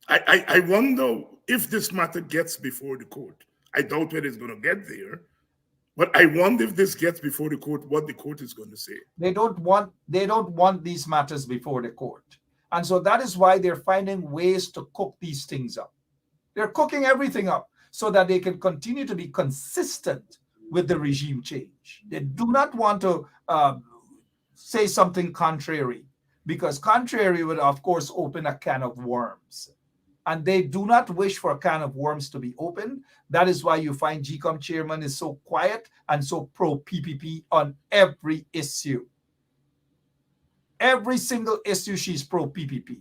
I wonder if this matter gets before the court. I doubt whether it's going to get there. But I wonder if this gets before the court, what the court is going to say. They don't want these matters before the court. And so that is why they're finding ways to cook these things up. They're cooking everything up so that they can continue to be consistent with the regime change. They do not want to say something contrary, because contrary would, of course, open a can of worms. And they do not wish for a can of worms to be opened. That is why you find GCOM chairman is so quiet and so pro-PPP on every issue. Every single issue, she's pro-PPP.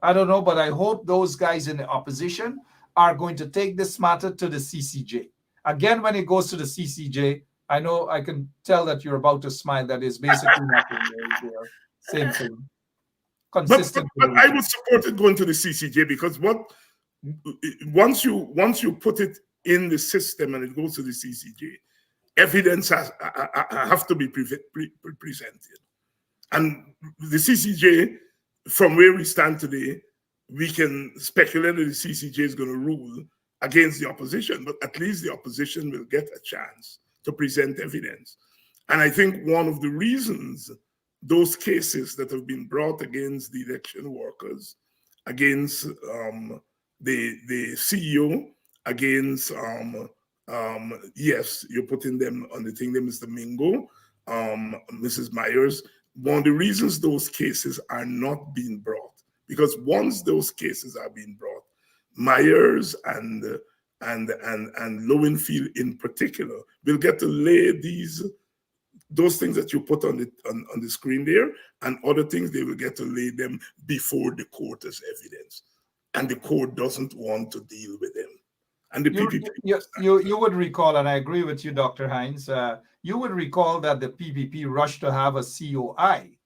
I don't know, but I hope those guys in the opposition are going to take this matter to the CCJ. Again, when it goes to the CCJ, I know I can tell that you're about to smile. That is basically nothing there. Same thing. Consistent. But I would support it going to the CCJ, because once you put it in the system and it goes to the CCJ, evidence have to be presented. And the CCJ, from where we stand today, we can speculate that the CCJ is going to rule against the opposition, but at least the opposition will get a chance to present evidence. And I think one of the reasons those cases that have been brought against the election workers, against the CEO, against, yes, you're putting them on the thing, Mr. Mingo, Mrs. Myers, one of the reasons those cases are not being brought, because once those cases are being brought, Myers and Lowenfield in particular will get to lay those things that you put on the screen there, and other things, they will get to lay them before the court as evidence. And the court doesn't want to deal with them. And the PPP... You would recall, and I agree with you, Dr. Hinds, you would recall that the PPP rushed to have a COI.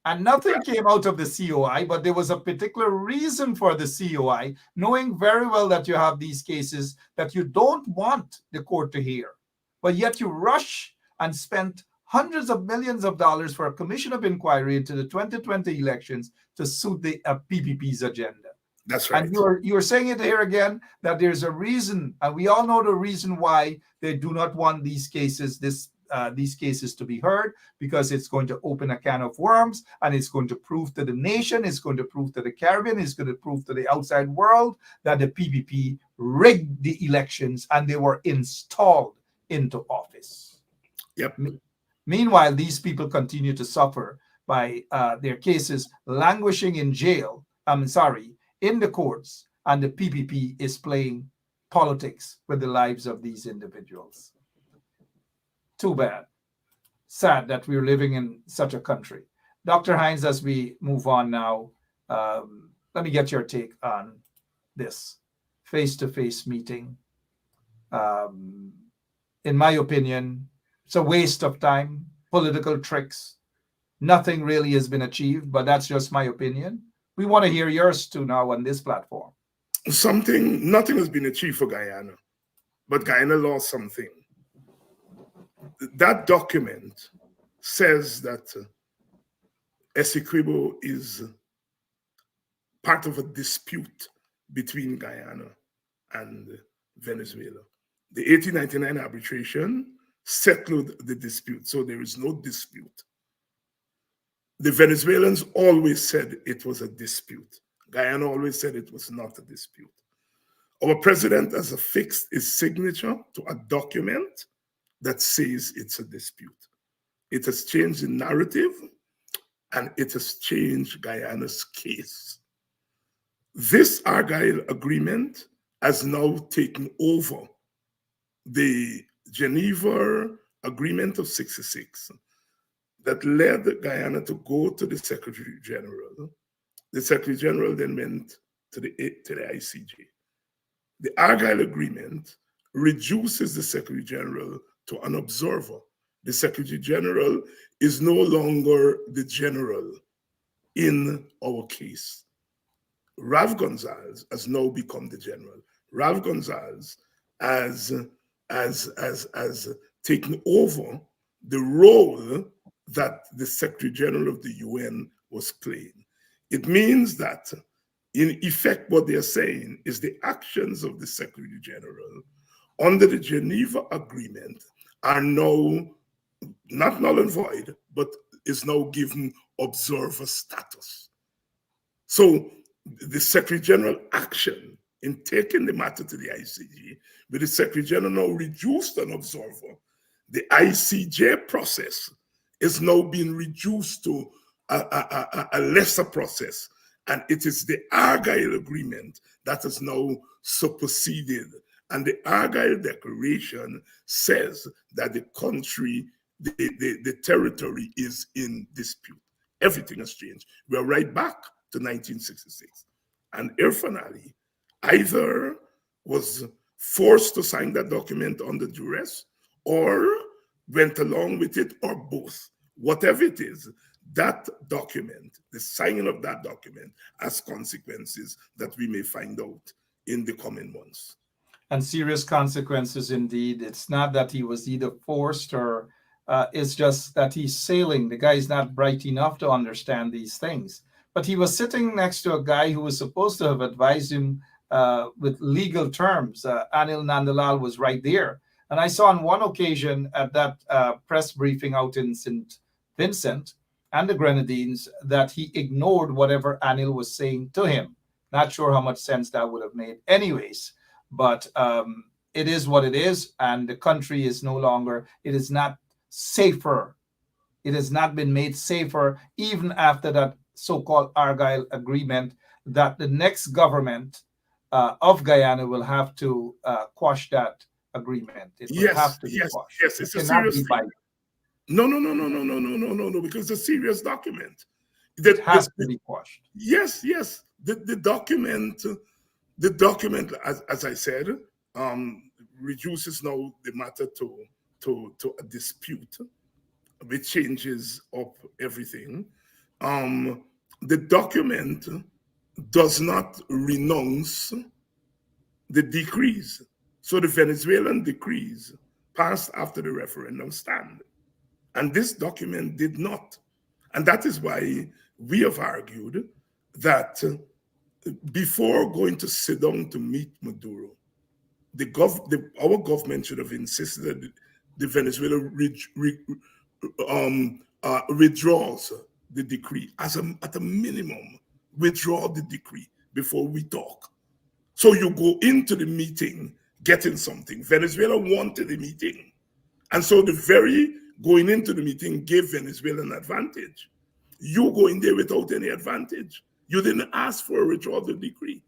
And nothing came out of the COI, but there was a particular reason for the COI, knowing very well that you have these cases that you don't want the court to hear. But yet you rush and spent hundreds of millions of dollars for a commission of inquiry into the 2020 elections to suit the PPP's agenda. That's right. And you're saying it here again, that there's a reason, and we all know the reason why they do not want these cases, this these cases to be heard, because it's going to open a can of worms, and it's going to prove to the nation, it's going to prove to the Caribbean, it's going to prove to the outside world that the PPP rigged the elections and they were installed into office. Yep. Meanwhile, these people continue to suffer by their cases languishing in jail, in the courts, and the PPP is playing politics with the lives of these individuals. Too bad. Sad that we're living in such a country. Dr. Hinds, as we move on now, let me get your take on this face-to-face meeting. In my opinion, it's a waste of time, political tricks. Nothing really has been achieved, but that's just my opinion. We want to hear yours too now on this platform. Nothing has been achieved for Guyana, but Guyana lost something. That document says that Essequibo is part of a dispute between Guyana and Venezuela. The 1899 arbitration settled the dispute, so there is no dispute. The Venezuelans always said it was a dispute. Guyana always said it was not a dispute. Our president has affixed his signature to a document that says it's a dispute. It has changed the narrative, and it has changed Guyana's case. This Argyle agreement has now taken over the Geneva Agreement of '66 that led Guyana to go to the Secretary General. The Secretary General then went to the ICJ. The Argyle Agreement reduces the Secretary General to an observer. The Secretary General is no longer the general in our case. Rav Gonzalez has now become the general. Rav Gonzalez has taken over the role that the Secretary General of the UN was playing. It means that, in effect, what they're saying is the actions of the Secretary General under the Geneva Agreement are now not null and void, but is now given observer status. So the Secretary General action in taking the matter to the ICJ, with the Secretary General now reduced an observer, the ICJ process is now being reduced to a lesser process. And it is the Argyle Agreement that is now superseded. And the Argyle Declaration says that the country, the territory is in dispute. Everything has changed. We're right back to 1966. And Irfan Ali either was forced to sign that document under duress or went along with it, or both. Whatever it is, that document, the signing of that document, has consequences that we may find out in the coming months. And serious consequences indeed. It's not that he was either forced or it's just that he's sailing. The guy is not bright enough to understand these things. But he was sitting next to a guy who was supposed to have advised him with legal terms. Anil Nandalal was right there. And I saw on one occasion at that press briefing out in St. Vincent and the Grenadines that he ignored whatever Anil was saying to him. Not sure how much sense that would have made anyways, but it is what it is, and the country is no longer, it is not safer. It has not been made safer even after that so-called Argyle Agreement that the next government of Guyana will have to quash that agreement. It will have to be quashed. Yes, it's a serious thing. No, because it's a serious document. It has to be quashed. Yes. The document, as I said, reduces now the matter to a dispute, which changes up everything. The document does not renounce the decrees. So the Venezuelan decrees passed after the referendum stand. And this document did not. And that is why we have argued that before going to sit down to meet Maduro, our government should have insisted the Venezuela withdraws the decree. At a minimum, withdraw the decree before we talk. So you go into the meeting getting something. Venezuela wanted the meeting. And so the very going into the meeting gave Venezuela an advantage. You go in there without any advantage. You didn't ask for a withdrawal of the decree.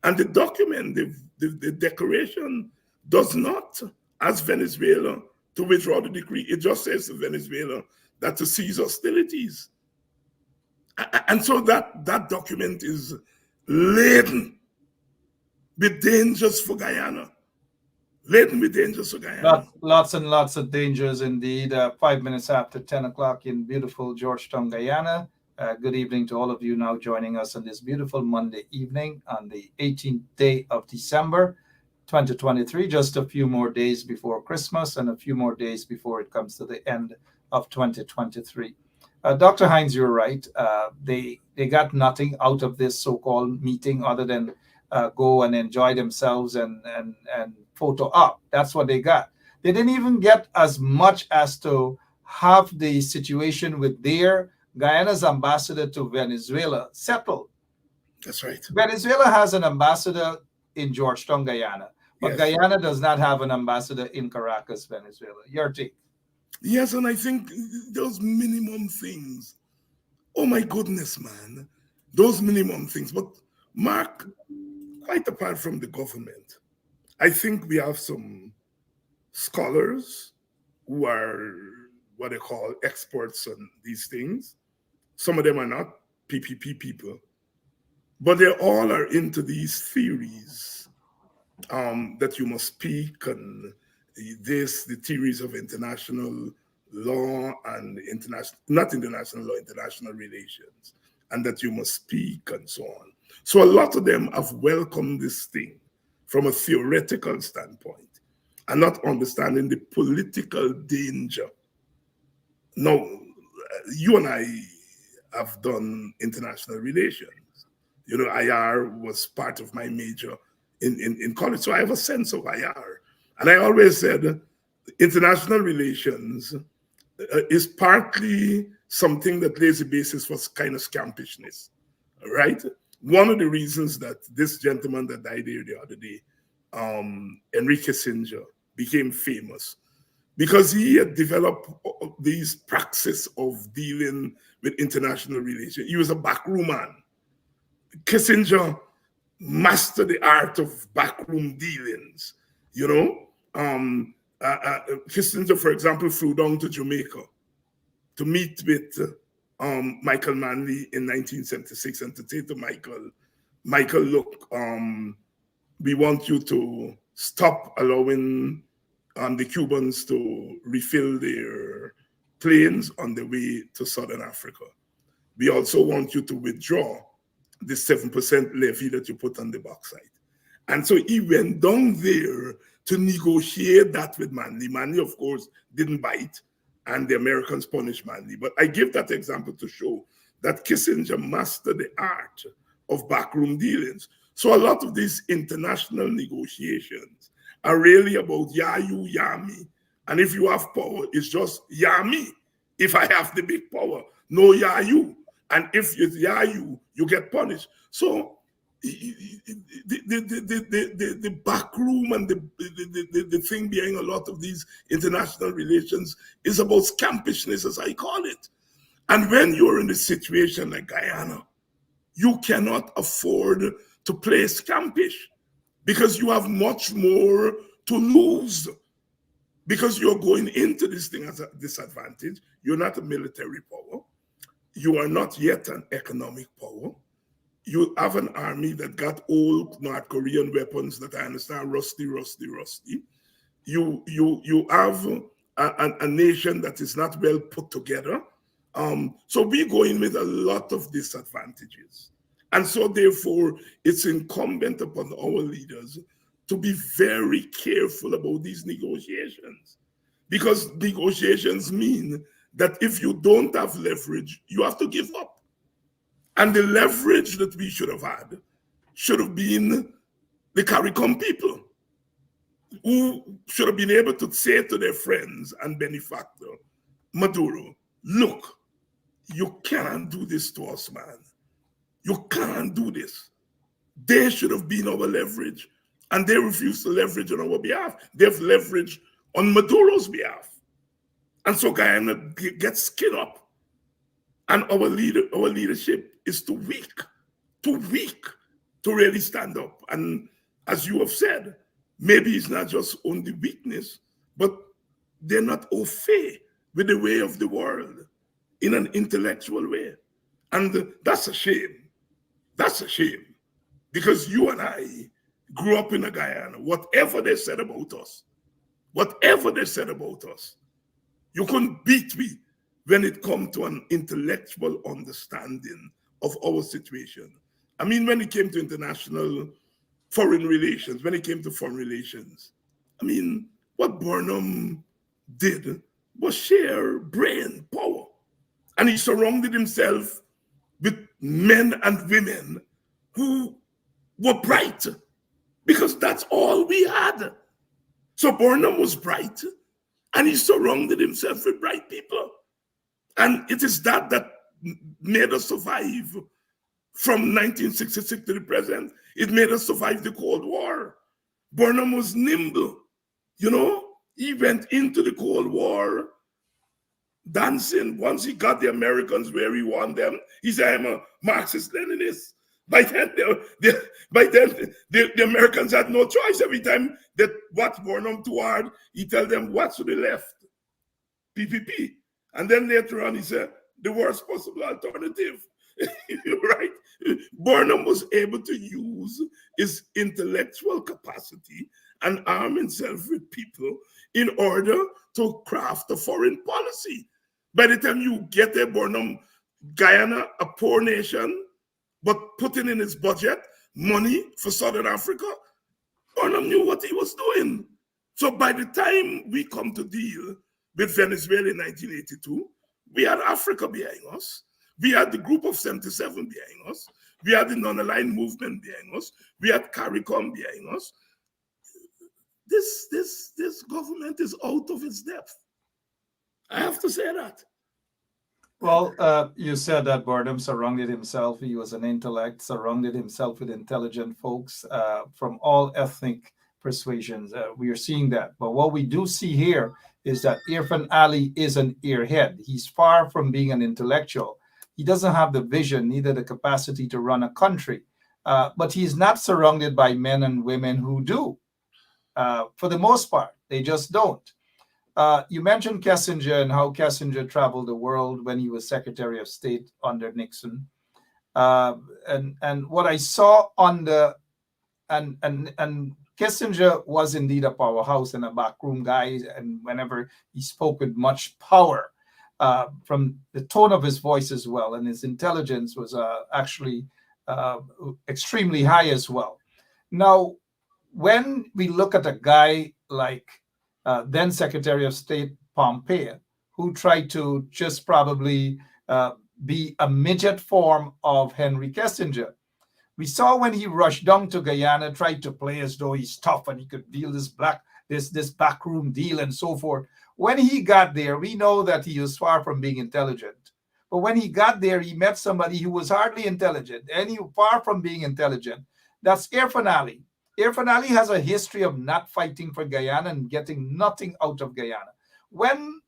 And the document, the declaration, does not ask Venezuela to withdraw the decree. It just says to Venezuela that to cease hostilities. And so that document is laden with dangers for Guyana. Laden with dangers for Guyana. Lots and lots of dangers indeed. 5 minutes after 10 o'clock in beautiful Georgetown, Guyana. Good evening to all of you now joining us on this beautiful Monday evening on the 18th day of December, 2023. Just a few more days before Christmas and a few more days before it comes to the end of 2023. Dr. Hinds, you're right. They got nothing out of this so-called meeting other than go and enjoy themselves and photo up. That's what they got. They didn't even get as much as to have the situation with Guyana's ambassador to Venezuela settled. That's right. Venezuela has an ambassador in Georgetown, Guyana, but yes. Guyana does not have an ambassador in Caracas, Venezuela. Your take? Yes, and I think those minimum things, oh my goodness, man, those minimum things. But Mark, quite apart from the government, I think we have some scholars who are what they call experts on these things. Some of them are not PPP people, but they all are into these theories that you must speak and the theories of international law and international relations, and that you must speak and so on. So a lot of them have welcomed this thing from a theoretical standpoint and not understanding the political danger. Now, you and I have done international relations. You know, IR was part of my major in college, so I have a sense of IR. And I always said international relations is partly something that lays the basis for kind of scampishness, right? One of the reasons that this gentleman that died here the other day, Henry Kissinger, became famous because he had developed these praxis of dealing with international relations. He was a backroom man. Kissinger mastered the art of backroom dealings, you know? Kissinger, for example, flew down to Jamaica to meet with Michael Manley in 1976 and to say to Michael, look, we want you to stop allowing the Cubans to refill their planes on the way to Southern Africa. We also want you to withdraw the 7% levy that you put on the bauxite. And so he went down there to negotiate that with Manley. Manley, of course, didn't bite, and the Americans punished Manley. But I give that example to show that Kissinger mastered the art of backroom dealings. So a lot of these international negotiations are really about ya you, ya me. And if you have power, it's just ya me. If I have the big power, no ya you. And if it's ya you, you get punished. So the back room and the thing behind a lot of these international relations is about scampishness, as I call it. And when you're in a situation like Guyana, you cannot afford to play scampish because you have much more to lose, because you're going into this thing as a disadvantage. You're not a military power. You are not yet an economic power. You have an army that got old North Korean weapons that I understand rusty. You have a nation that is not well put together. So we go in with a lot of disadvantages. And so therefore, it's incumbent upon our leaders to be very careful about these negotiations, because negotiations mean that if you don't have leverage, you have to give up. And the leverage that we should have had should have been the CARICOM people. who should have been able to say to their friends and benefactor, Maduro, look, you can't do this to us, man. You can't do this. They should have been our leverage, and they refused to leverage on our behalf. They've leveraged on Maduro's behalf. And so Guyana gets skin up. And our leadership is too weak to really stand up. And as you have said, maybe it's not just only weakness, but they're not au fait with the way of the world in an intellectual way. And that's a shame. That's a shame. Because you and I grew up in a Guyana. Whatever they said about us, you couldn't beat me when it comes to an intellectual understanding of our situation. I mean, when it came to international foreign relations, I mean, what Burnham did was share brain power. And he surrounded himself with men and women who were bright, because that's all we had. So Burnham was bright, and he surrounded himself with bright people. And it is that made us survive from 1966 to the present. It made us survive the Cold War. Burnham was nimble, you know? He went into the Cold War dancing. Once he got the Americans where he won them, he said, I'm a Marxist-Leninist. By then, the Americans had no choice. Every time they watched Burnham too hard, he tell them, what's to the left? PPP. And then later on, he said, the worst possible alternative. Right? Burnham was able to use his intellectual capacity and arm himself with people in order to craft a foreign policy. By the time you get there, Burnham, Guyana, a poor nation, but putting in his budget money for Southern Africa, Burnham knew what he was doing. So by the time we come to deal with Venezuela in 1982, we had Africa behind us. We had the Group of 77 behind us. We had the non-aligned movement behind us. We had CARICOM behind us. This government is out of its depth. I have to say that. Well, you said that Burnham surrounded himself. He was an intellect, surrounded himself with intelligent folks from all ethnic persuasions. We are seeing that. But what we do see here is that Irfan Ali is an earhead. He's far from being an intellectual. He doesn't have the vision, neither the capacity to run a country. But he's not surrounded by men and women who do. For the most part, they just don't. You mentioned Kissinger and how Kissinger traveled the world when he was Secretary of State under Nixon. And what I saw on the and Kissinger was indeed a powerhouse and a backroom guy, and whenever he spoke with much power, from the tone of his voice as well, and his intelligence was actually extremely high as well. Now, when we look at a guy like then Secretary of State Pompeo, who tried to just probably be a midget form of Henry Kissinger, we saw when he rushed down to Guyana, tried to play as though he's tough and he could deal this backroom deal and so forth. When he got there, we know that he was far from being intelligent. But when he got there, he met somebody who was hardly intelligent, and he was far from being intelligent. That's Irfan Ali. Irfan Ali has a history of not fighting for Guyana and getting nothing out of Guyana. When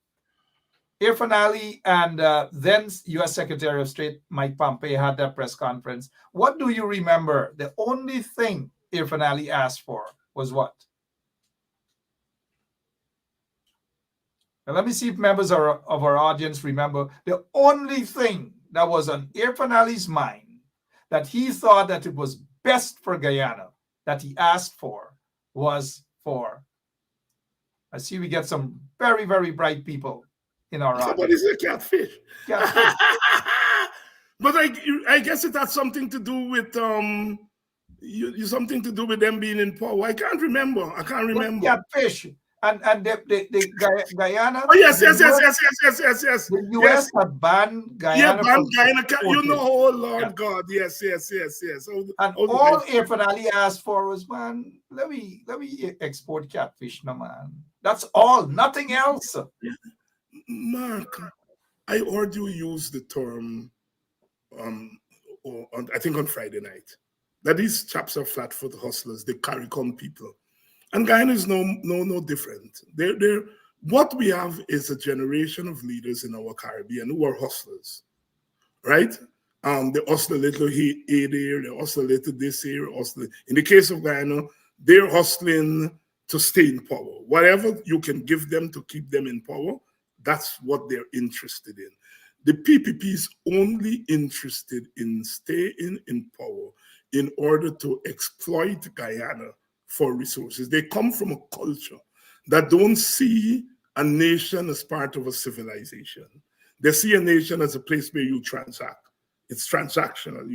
Irfan Ali and then U.S. Secretary of State Mike Pompeo had that press conference, what do you remember? The only thing Irfan Ali asked for was what? Now, let me see if members of our audience remember. The only thing that was on Irfan Ali's mind, that he thought that it was best for Guyana, that he asked for, was for, I see we get some very, very bright people in our audience. Somebody said catfish. Catfish. But I guess it had something to do with something to do with them being in power. I can't remember. Catfish. And Guyana. Oh yes, yes, yes, The yes, yes, yes, yes, yes. The Yes. US have banned Yeah, Guyana ban from Guyana. You exporting. know, oh Lord Yeah. God. Yes, yes, yes, yes. And all Airford Ali asked for was, man, let me export catfish, no man. That's all, nothing else. Mark, I heard you use the term, I think on Friday night, that these chaps are flat-foot hustlers. They carry con people, and Guyana is no different. They're what we have is a generation of leaders in our Caribbean who are hustlers, right? They hustle a little here, there, they hustle a little this here, hustle. In the case of Guyana, they're hustling to stay in power. Whatever you can give them to keep them in power, that's what they're interested in. The PPP is only interested in staying in power in order to exploit Guyana for resources. They come from a culture that don't see a nation as part of a civilization. They see a nation as a place where you transact. It's transactional.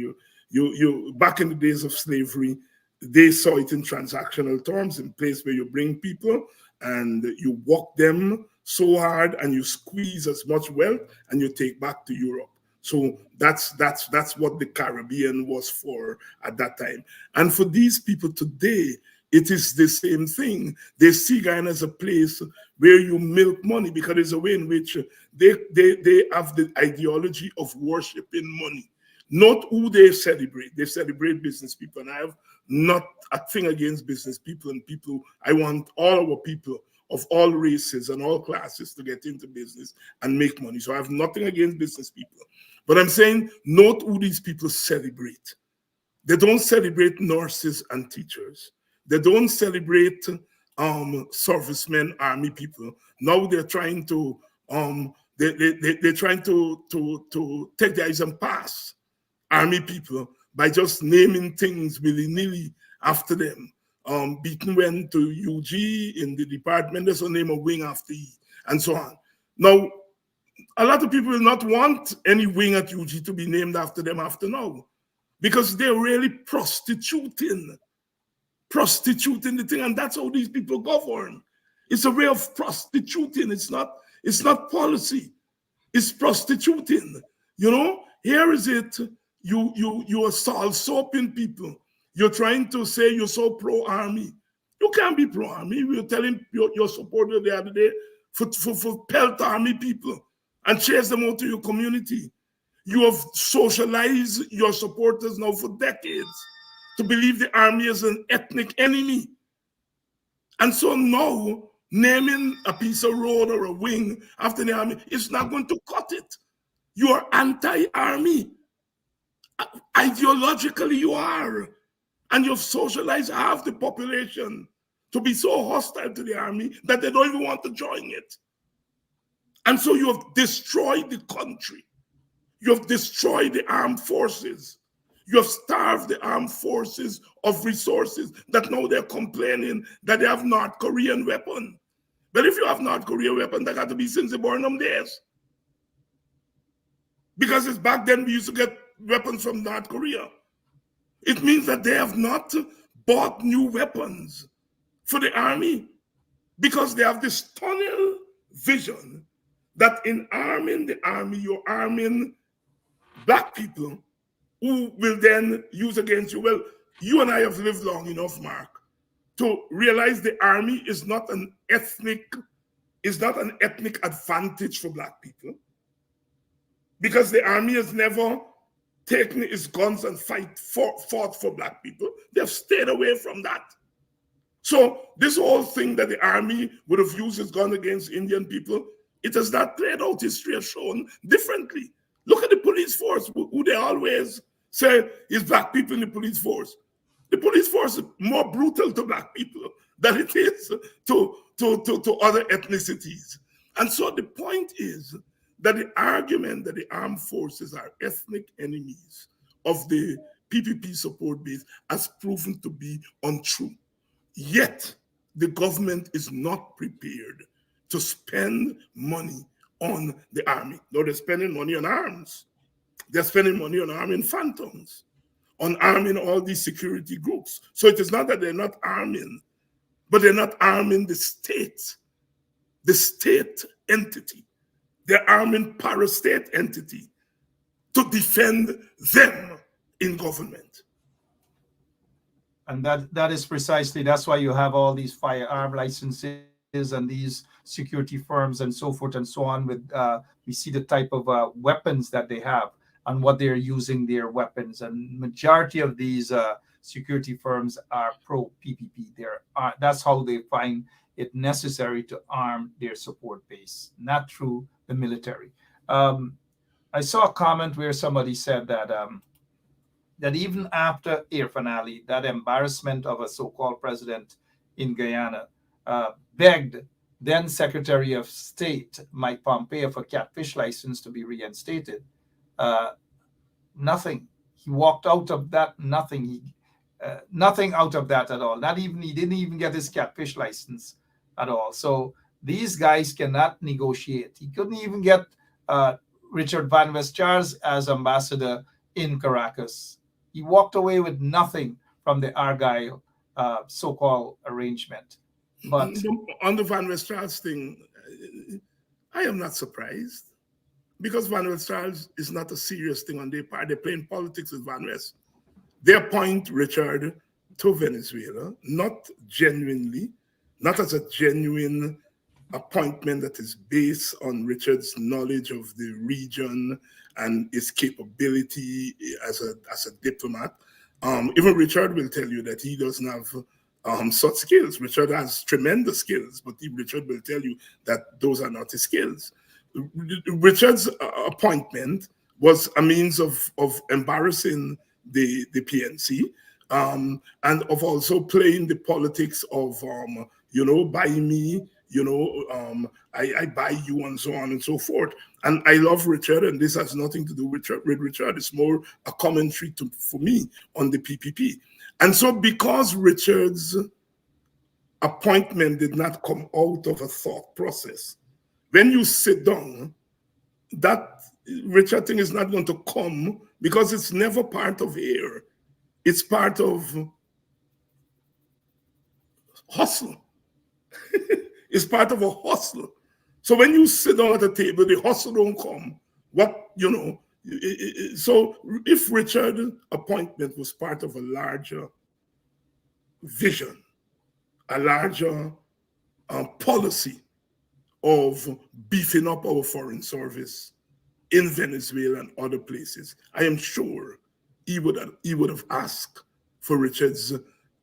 You back in the days of slavery, they saw it in transactional terms, in place where you bring people and you work them so hard and you squeeze as much wealth and you take back to Europe. So that's what the Caribbean was for at that time. And for these people today, it is the same thing. They see Guyana as a place where you milk money, because there's a way in which they have the ideology of worshiping money. Not who they celebrate. They celebrate business people. And I have not a thing against business people and people. I want all our people of all races and all classes to get into business and make money. So I have nothing against business people. But I'm saying, note who these people celebrate. They don't celebrate nurses and teachers. They don't celebrate servicemen, army people. Now they're trying to they're trying to take the eyes and pass army people by just naming things willy-nilly after them. Beaton went to UG in the department, there's a name of wing after E, and so on. Now, a lot of people will not want any wing at UG to be named after them after now, because they're really prostituting the thing, and that's how these people govern. It's a way of prostituting. It's not policy. It's prostituting. You know, here is it. You are soaping people. You're trying to say you're so pro-army. You can't be pro-army. We were telling your supporter the other day for pelt army people and chase them out to your community. You have socialized your supporters now for decades to believe the army is an ethnic enemy. And so now, naming a piece of road or a wing after the army is not going to cut it. You are anti-army. Ideologically, you are. And you've socialized half the population to be so hostile to the army that they don't even want to join it. And so you have destroyed the country. You have destroyed the armed forces. You have starved the armed forces of resources that now they're complaining that they have North Korean weapons. But if you have North Korean weapons, they got to be since the Burnham days. Because it's back then we used to get weapons from North Korea. It means that they have not bought new weapons for the army, because they have this tunnel vision that in arming the army, you're arming black people who will then use against you. Well, you and I have lived long enough, Mark, to realize the army is not an ethnic advantage for black people, because the army has never taken its guns and fought for black people. They've stayed away from that. So this whole thing that the army would have used its gun against Indian people, it has not played out. History has shown differently. Look at the police force, who they always say is black people in the police force. The police force is more brutal to black people than it is to other ethnicities. And so the point is that the argument that the armed forces are ethnic enemies of the PPP support base has proven to be untrue. Yet, the government is not prepared to spend money on the army. No, they're spending money on arms. They're spending money on arming phantoms, on arming all these security groups. So it is not that they're not arming but they're not arming the state entity. They're arming para-state entity to defend them in government. And that is precisely, that's why you have all these firearm licenses and these security firms and so forth and so on. With we see the type of weapons that they have and what they're using their weapons. And majority of these security firms are pro-PPP. That's how they find it necessary to arm their support base, not through the military. I saw a comment where somebody said that that even after Irfan Ali, that embarrassment of a so-called president in Guyana, begged then Secretary of State Mike Pompeo for catfish license to be reinstated. Nothing. He walked out of that. Nothing. Nothing out of that at all. He didn't even get his catfish license at all. So these guys cannot negotiate. He couldn't even get Richard Van Westchars as ambassador in Caracas. He walked away with nothing from the Argyle so-called arrangement. But on the Van Westchars thing, I am not surprised, because Van Westchars is not a serious thing on their part. They're playing politics with Van West. They appoint Richard to Venezuela, not genuinely, not as a genuine appointment that is based on Richard's knowledge of the region and his capability as a diplomat. Even Richard will tell you that he doesn't have such skills. Richard has tremendous skills, but Richard will tell you that those are not his skills. Richard's appointment was a means of embarrassing the PNC and of also playing the politics of, buy me, I buy you, and so on and so forth. And I love Richard, and this has nothing to do with Richard. It's more a commentary for me on the PPP. And so because Richard's appointment did not come out of a thought process, when you sit down, that Richard thing is not going to come, because it's never part of here. It's part of hustle. It's part of a hustle. So when you sit down at the table, the hustle don't come. So if Richard's appointment was part of a larger vision, a larger policy of beefing up our foreign service in Venezuela and other places, I am sure he would have asked for Richard's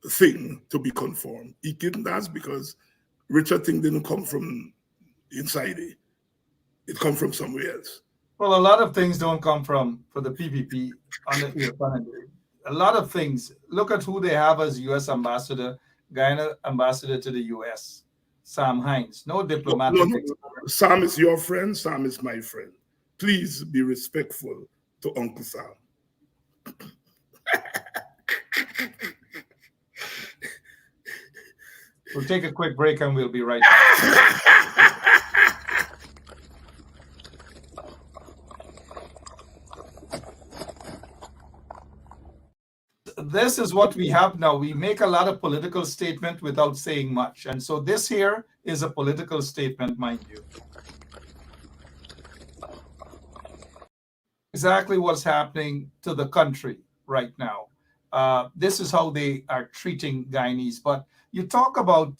thing to be confirmed. He didn't ask because Richard thing didn't come from inside it. It come from somewhere else. Well, a lot of things don't come for the PPP on the a lot of things. Look at who they have as U.S. ambassador, Guyana ambassador to the U.S., Sam Hinds. No diplomatic. No. Sam is your friend. Sam is my friend. Please be respectful to Uncle Sam. We'll take a quick break and we'll be right back. This is what we have now. We make a lot of political statement without saying much. And so this here is a political statement, mind you. Exactly what's happening to the country right now. This is how they are treating Guyanese. But you spoke about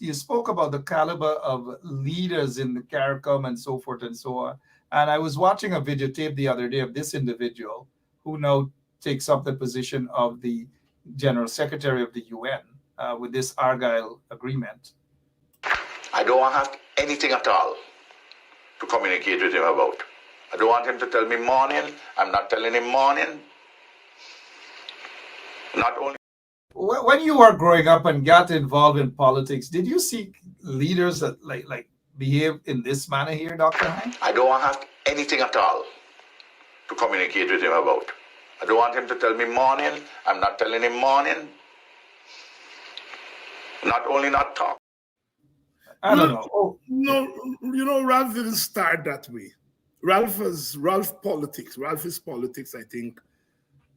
the caliber of leaders in the CARICOM and so forth and so on. And I was watching a videotape the other day of this individual who now takes up the position of the General Secretary of the UN with this Argyle agreement. I don't have anything at all to communicate with him about. I don't want him to tell me morning. I'm not telling him morning. Not only. When you were growing up and got involved in politics, did you see leaders that like behave in this manner here, Dr. Hinds? I don't have anything at all to communicate with him about. I don't want him to tell me morning. I'm not telling him morning. Not only not talk. I don't know. No, Ralph didn't start that way. Ralph's politics, I think,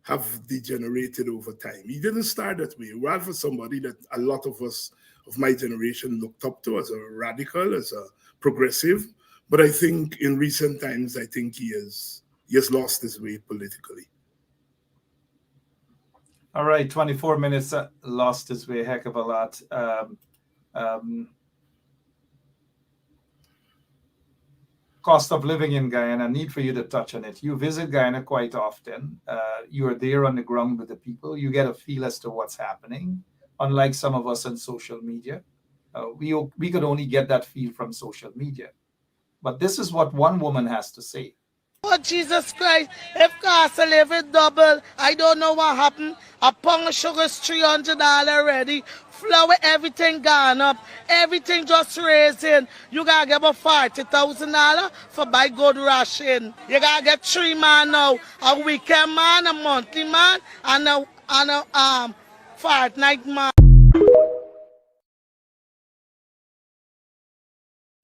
have degenerated over time. He didn't start that way. Ralph is somebody that a lot of us of my generation looked up to as a radical, as a progressive. But I think in recent times, I think he has lost his way politically. All right, 24 minutes, lost his way a heck of a lot. Cost of living in Guyana, need for you to touch on it. You visit Guyana quite often. You are there on the ground with the people. You get a feel as to what's happening. Unlike some of us on social media, we could only get that feel from social media. But this is what one woman has to say. Oh, Jesus Christ, if cost of living double, I don't know what happened. A pound of sugar is $300 already. Flour, everything gone up. Everything just raising. You gotta get about $40,000 for buy good ration. You gotta get 3 man now. A weekend man, a monthly man, and a fortnight man.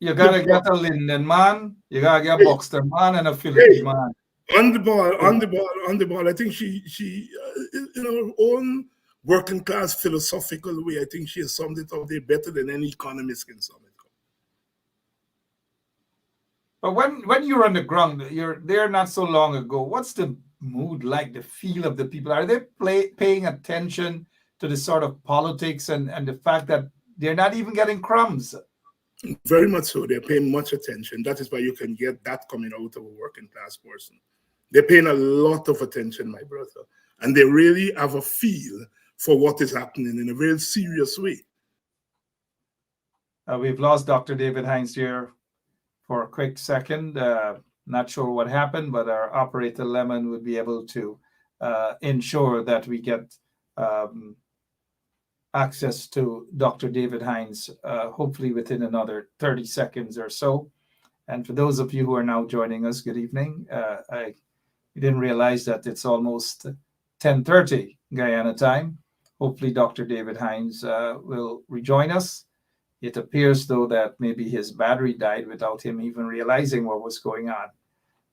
You gotta get a Linden man, you gotta get a Boxster man, and a Philippine man. On the ball. I think she in her own working class philosophical way, I think she has summed it up there better than any economist can sum it up. But when you're on the ground, you're there not so long ago. What's the mood like, the feel of the people? Are they paying attention to the sort of politics and the fact that they're not even getting crumbs? Very much so. They're paying much attention. That is why you can get that coming out of a working class person. They're paying a lot of attention, my brother. And they really have a feel for what is happening in a very serious way. We've lost Dr. David Hinds here for a quick second. Not sure what happened, but our operator Lemon would be able to ensure that we get access to Dr. David Hinds, hopefully within another 30 seconds or so. And for those of you who are now joining us, good evening. I didn't realize that it's almost 10:30 Guyana time. Hopefully Dr. David Hinds will rejoin us. It appears, though, that maybe his battery died without him even realizing what was going on.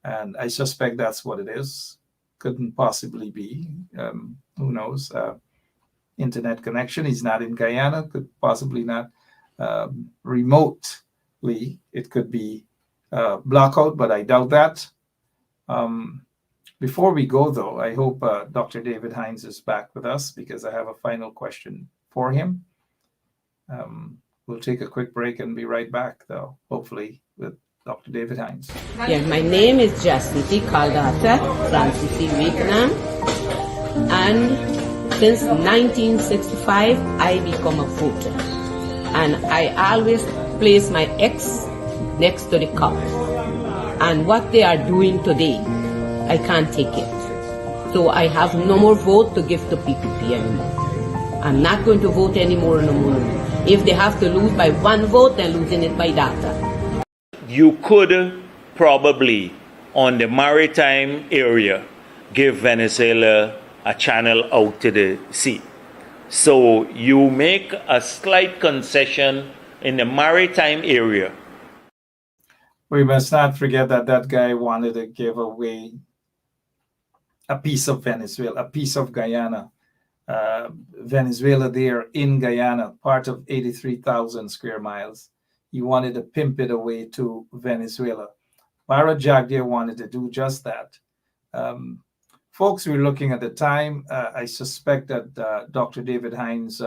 And I suspect that's what it is. Couldn't possibly be. Who knows? Internet connection. He's not in Guyana. Could possibly not remotely. It could be blackout, but I doubt that. Before we go, though, I hope Dr. David Hinds is back with us because I have a final question for him. We'll take a quick break and be right back, though, hopefully, with Dr. David Hinds. Yeah, my name is Jacinti Caldata Francis Vietnam, and since 1965, I become a voter. And I always place my X next to the cup. And what they are doing today, I can't take it. So I have no more vote to give to PPP anymore. I'm not going to vote anymore no more. If they have to lose by one vote, they're losing it by data. You could probably, on the maritime area, give Venezuela a channel out to the sea. So you make a slight concession in the maritime area. We must not forget that that guy wanted to give away a piece of Venezuela, a piece of Guyana. Venezuela there in Guyana, part of 83,000 square miles. He wanted to pimp it away to Venezuela. Marriott Jagdeo wanted to do just that. Folks, we're looking at the time. I suspect that Dr. David Hinds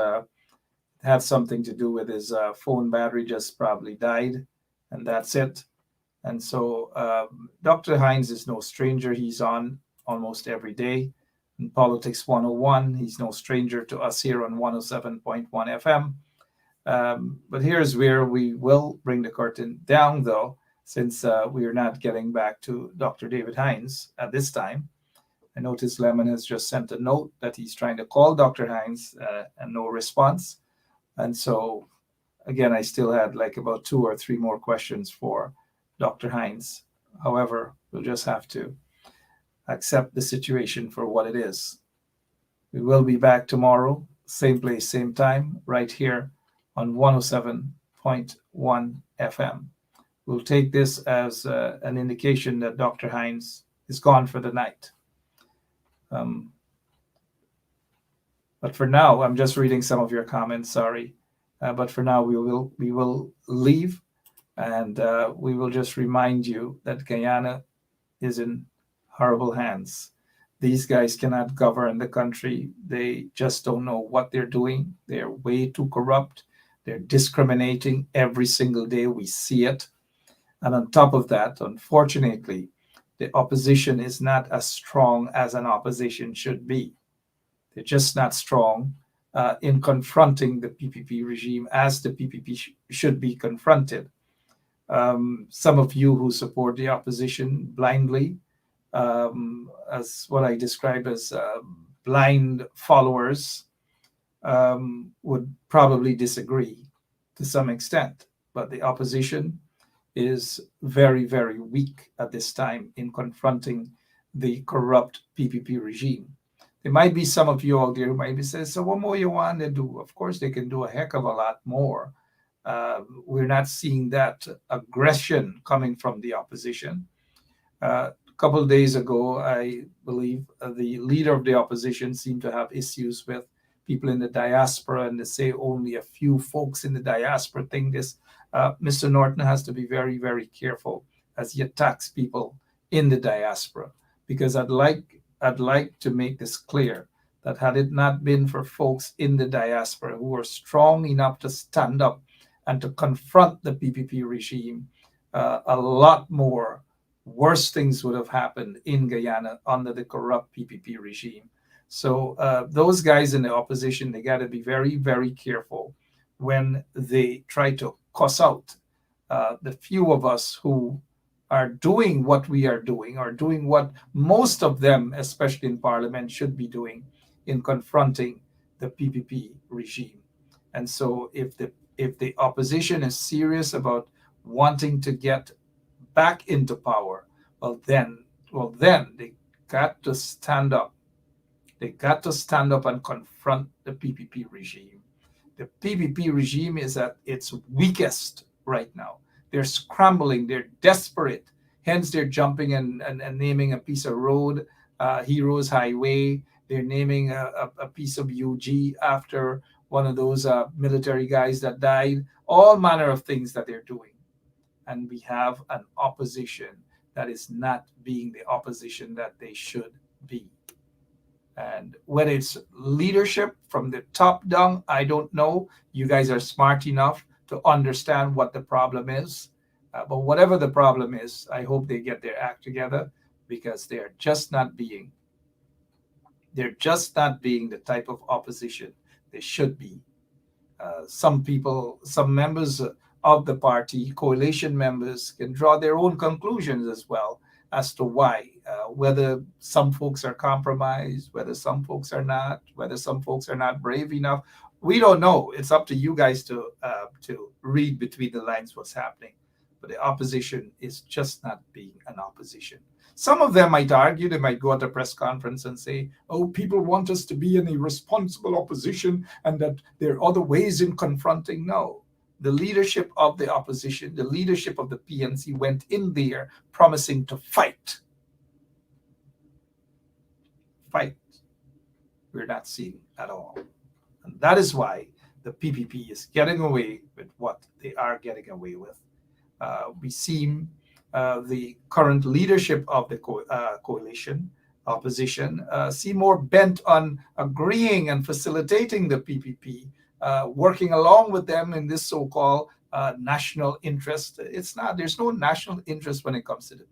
had something to do with his phone battery, just probably died, and that's it. And so Dr. Hinds is no stranger. He's on almost every day in Politics 101. He's no stranger to us here on 107.1 FM. But here's where we will bring the curtain down, though, since we are not getting back to Dr. David Hinds at this time. I notice Lemon has just sent a note that he's trying to call Dr. Hinds and no response. And so, again, I still had like about 2 or 3 more questions for Dr. Hinds. However, we'll just have to accept the situation for what it is. We will be back tomorrow, same place, same time, right here on 107.1 FM. We'll take this as an indication that Dr. Hinds is gone for the night. But for now, I'm just reading some of your comments, sorry. But for now, we will leave, and we will just remind you that Guyana is in horrible hands. These guys cannot govern the country. They just don't know what they're doing. They're way too corrupt. They're discriminating every single day. We see it. And on top of that, unfortunately, the opposition is not as strong as an opposition should be. They're just not strong in confronting the PPP regime as the PPP should be confronted. Some of you who support the opposition blindly, as what I describe as blind followers, would probably disagree to some extent. But the opposition is very, very weak at this time in confronting the corrupt PPP regime. There might be some of you out there who might be saying, so what more you want to do? Of course, they can do a heck of a lot more. We're not seeing that aggression coming from the opposition. A couple of days ago, I believe the leader of the opposition seemed to have issues with people in the diaspora, and they say only a few folks in the diaspora think this. Mr. Norton has to be very, very careful as he attacks people in the diaspora, because I'd like to make this clear that had it not been for folks in the diaspora who were strong enough to stand up and to confront the PPP regime, a lot more worse things would have happened in Guyana under the corrupt PPP regime. So those guys in the opposition, they got to be very, very careful when they try to cuss out the few of us who are doing what we are doing, or doing what most of them, especially in Parliament, should be doing in confronting the PPP regime. And so if the opposition is serious about wanting to get back into power, well then they got to stand up. They got to stand up and confront the PPP regime. The PPP regime is at its weakest right now. They're scrambling, they're desperate. Hence, they're jumping and naming a piece of road, Heroes Highway. They're naming a piece of UG after one of those military guys that died. All manner of things that they're doing. And we have an opposition that is not being the opposition that they should be. And whether it's leadership from the top down, I don't know. You guys are smart enough to understand what the problem is. But whatever the problem is, I hope they get their act together, because they're just not being the type of opposition they should be. Some members of the party, coalition members, can draw their own conclusions as well as to why, whether some folks are compromised, whether some folks are not, whether some folks are not brave enough. We don't know. It's up to you guys to read between the lines what's happening. But the opposition is just not being an opposition. Some of them might argue, they might go at a press conference and say, oh, people want us to be in a responsible opposition and that there are other ways in confronting. No. The leadership of the opposition, the leadership of the PNC went in there promising to fight. Fight. We're not seeing at all. And that is why the PPP is getting away with what they are getting away with. We see the current leadership of the coalition, opposition, seem more bent on agreeing and facilitating the PPP, working along with them in this so-called national interest. It's not. There's no national interest when it comes to the PPP.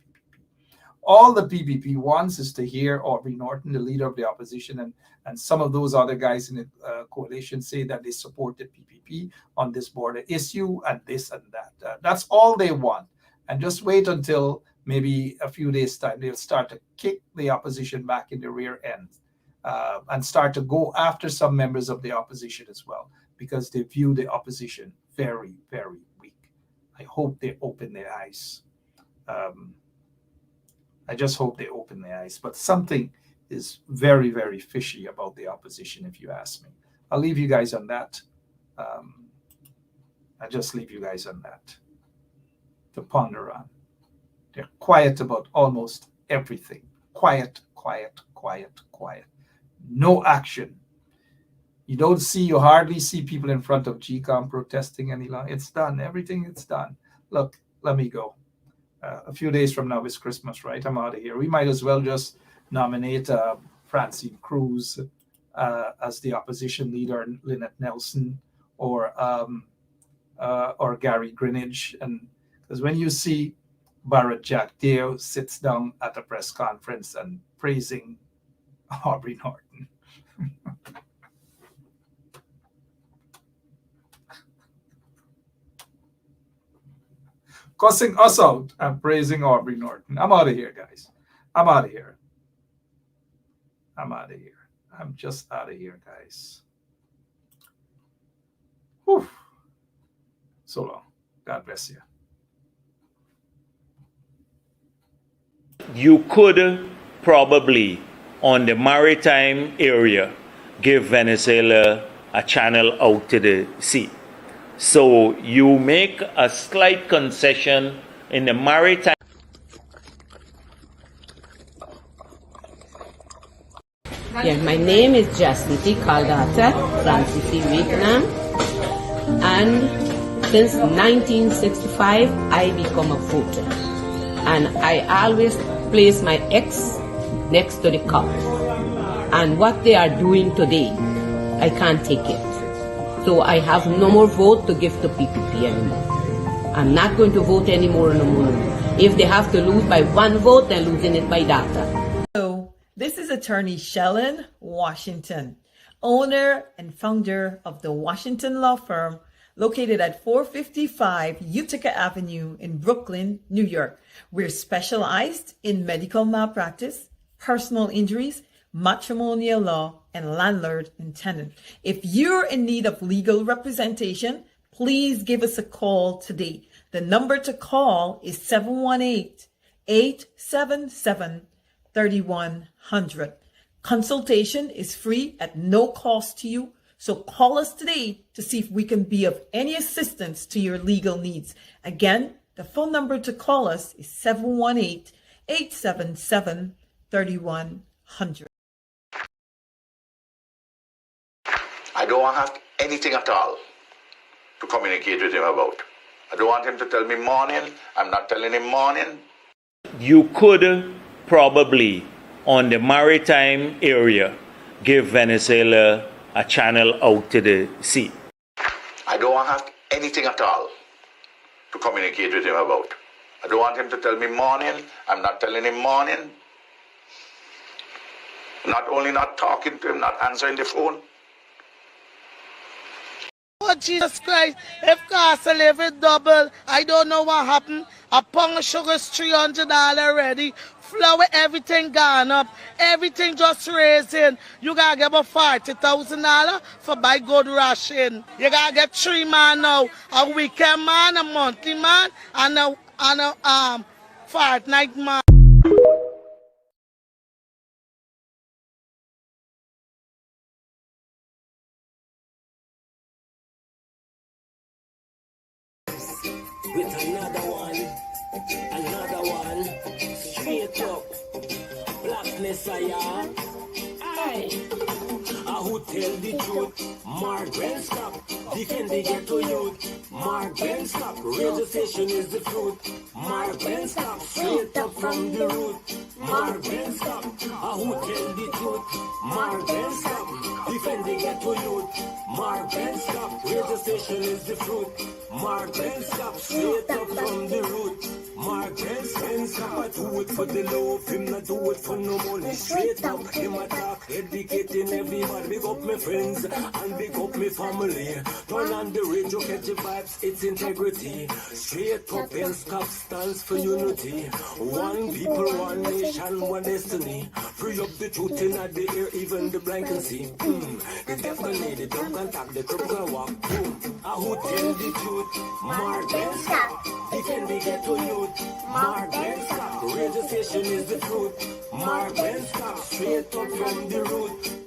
All the PPP wants is to hear Aubrey Norton, the leader of the opposition, and some of those other guys in the coalition say that they support the PPP on this border issue and this and that. That's all they want. And just wait until maybe a few days' time, they'll start to kick the opposition back in the rear end and start to go after some members of the opposition as well, because they view the opposition very, very weak. I hope they open their eyes. I just hope they open their eyes. But something is very, very fishy about the opposition, if you ask me. I'll leave you guys on that. I just leave you guys on that to ponder on. They're quiet about almost everything. Quiet, quiet, quiet, quiet. No action. You hardly see people in front of GCOM protesting any longer. It's done. Everything is done. Look, let me go. A few days from now is Christmas, right? I'm out of here. We might as well just nominate Francine Cruz as the opposition leader, Lynette Nelson, or Gary Greenidge. And because when you see Barrett Jack Dale sits down at a press conference and praising Aubrey Norton. Cussing us out and praising Aubrey Norton. I'm out of here, guys. I'm out of here. I'm just out of here, guys. Whew. So long. God bless you. You could probably, on the maritime area, give Venezuela a channel out to the sea. So you make a slight concession in the maritime. Yeah, my name is Jacinty Caldata from City, Vietnam. And since 1965, I become a voter. And I always place my X next to the cup. And what they are doing today, I can't take it. So I have no more vote to give to PPP anymore. I'm not going to vote anymore no more. If they have to lose by one vote, they're losing it by data. So this is attorney Shellen Washington, owner and founder of the Washington law firm located at 455 Utica Avenue in Brooklyn, New York. We're specialized in medical malpractice, personal injuries, matrimonial law, and landlord and tenant. If you're in need of legal representation, please give us a call today. The number to call is 718-877-3100. Consultation is free at no cost to you. So call us today to see if we can be of any assistance to your legal needs. Again, the phone number to call us is 718-877-3100. I don't have anything at all to communicate with him about. I don't want him to tell me morning. I'm not telling him morning. You could probably, on the maritime area, give Venezuela a channel out to the sea. I don't have anything at all to communicate with him about. I don't want him to tell me morning. I'm not telling him morning. Not only not talking to him, not answering the phone. Oh, Jesus Christ, if cost of living double, I don't know what happened. A pound of sugar is $300 already. Flour, everything gone up. Everything just raising. You gotta get about $40,000 for buy good ration. You gotta get 3 man now. A weekend man, a monthly man, and a fortnight man. With another one, straight up, blackness I am. Aye, who tell the truth? Mark Ben stop, defend the ghetto youth. Mark Ben stop, radio station is the fruit. Mark Ben stop, straight up from the root. Mark Ben stop, who tell the truth? Mark Ben stop, defend the ghetto youth. Mark Ben stop, radio station is the fruit. Mark Ben stop, straight up from the root. Mark Ben stop, I do it for the love, him not do it for no money. Straight up, him attack, educating everybody. Big up my friends and big up my family. Turn on the radio, catch the vibes, it's integrity. Straight up, Ben stop stands for unity. One people, one nation, one destiny. Free up the truth in the air, even the blind can see. The deaf can need it, don't contact the cripple can walk. Who tell the truth? Mark Ben stop, defend the ghetto youth. Mark Ben stop, radio station is the truth. Mark Ben stop, straight up from the root.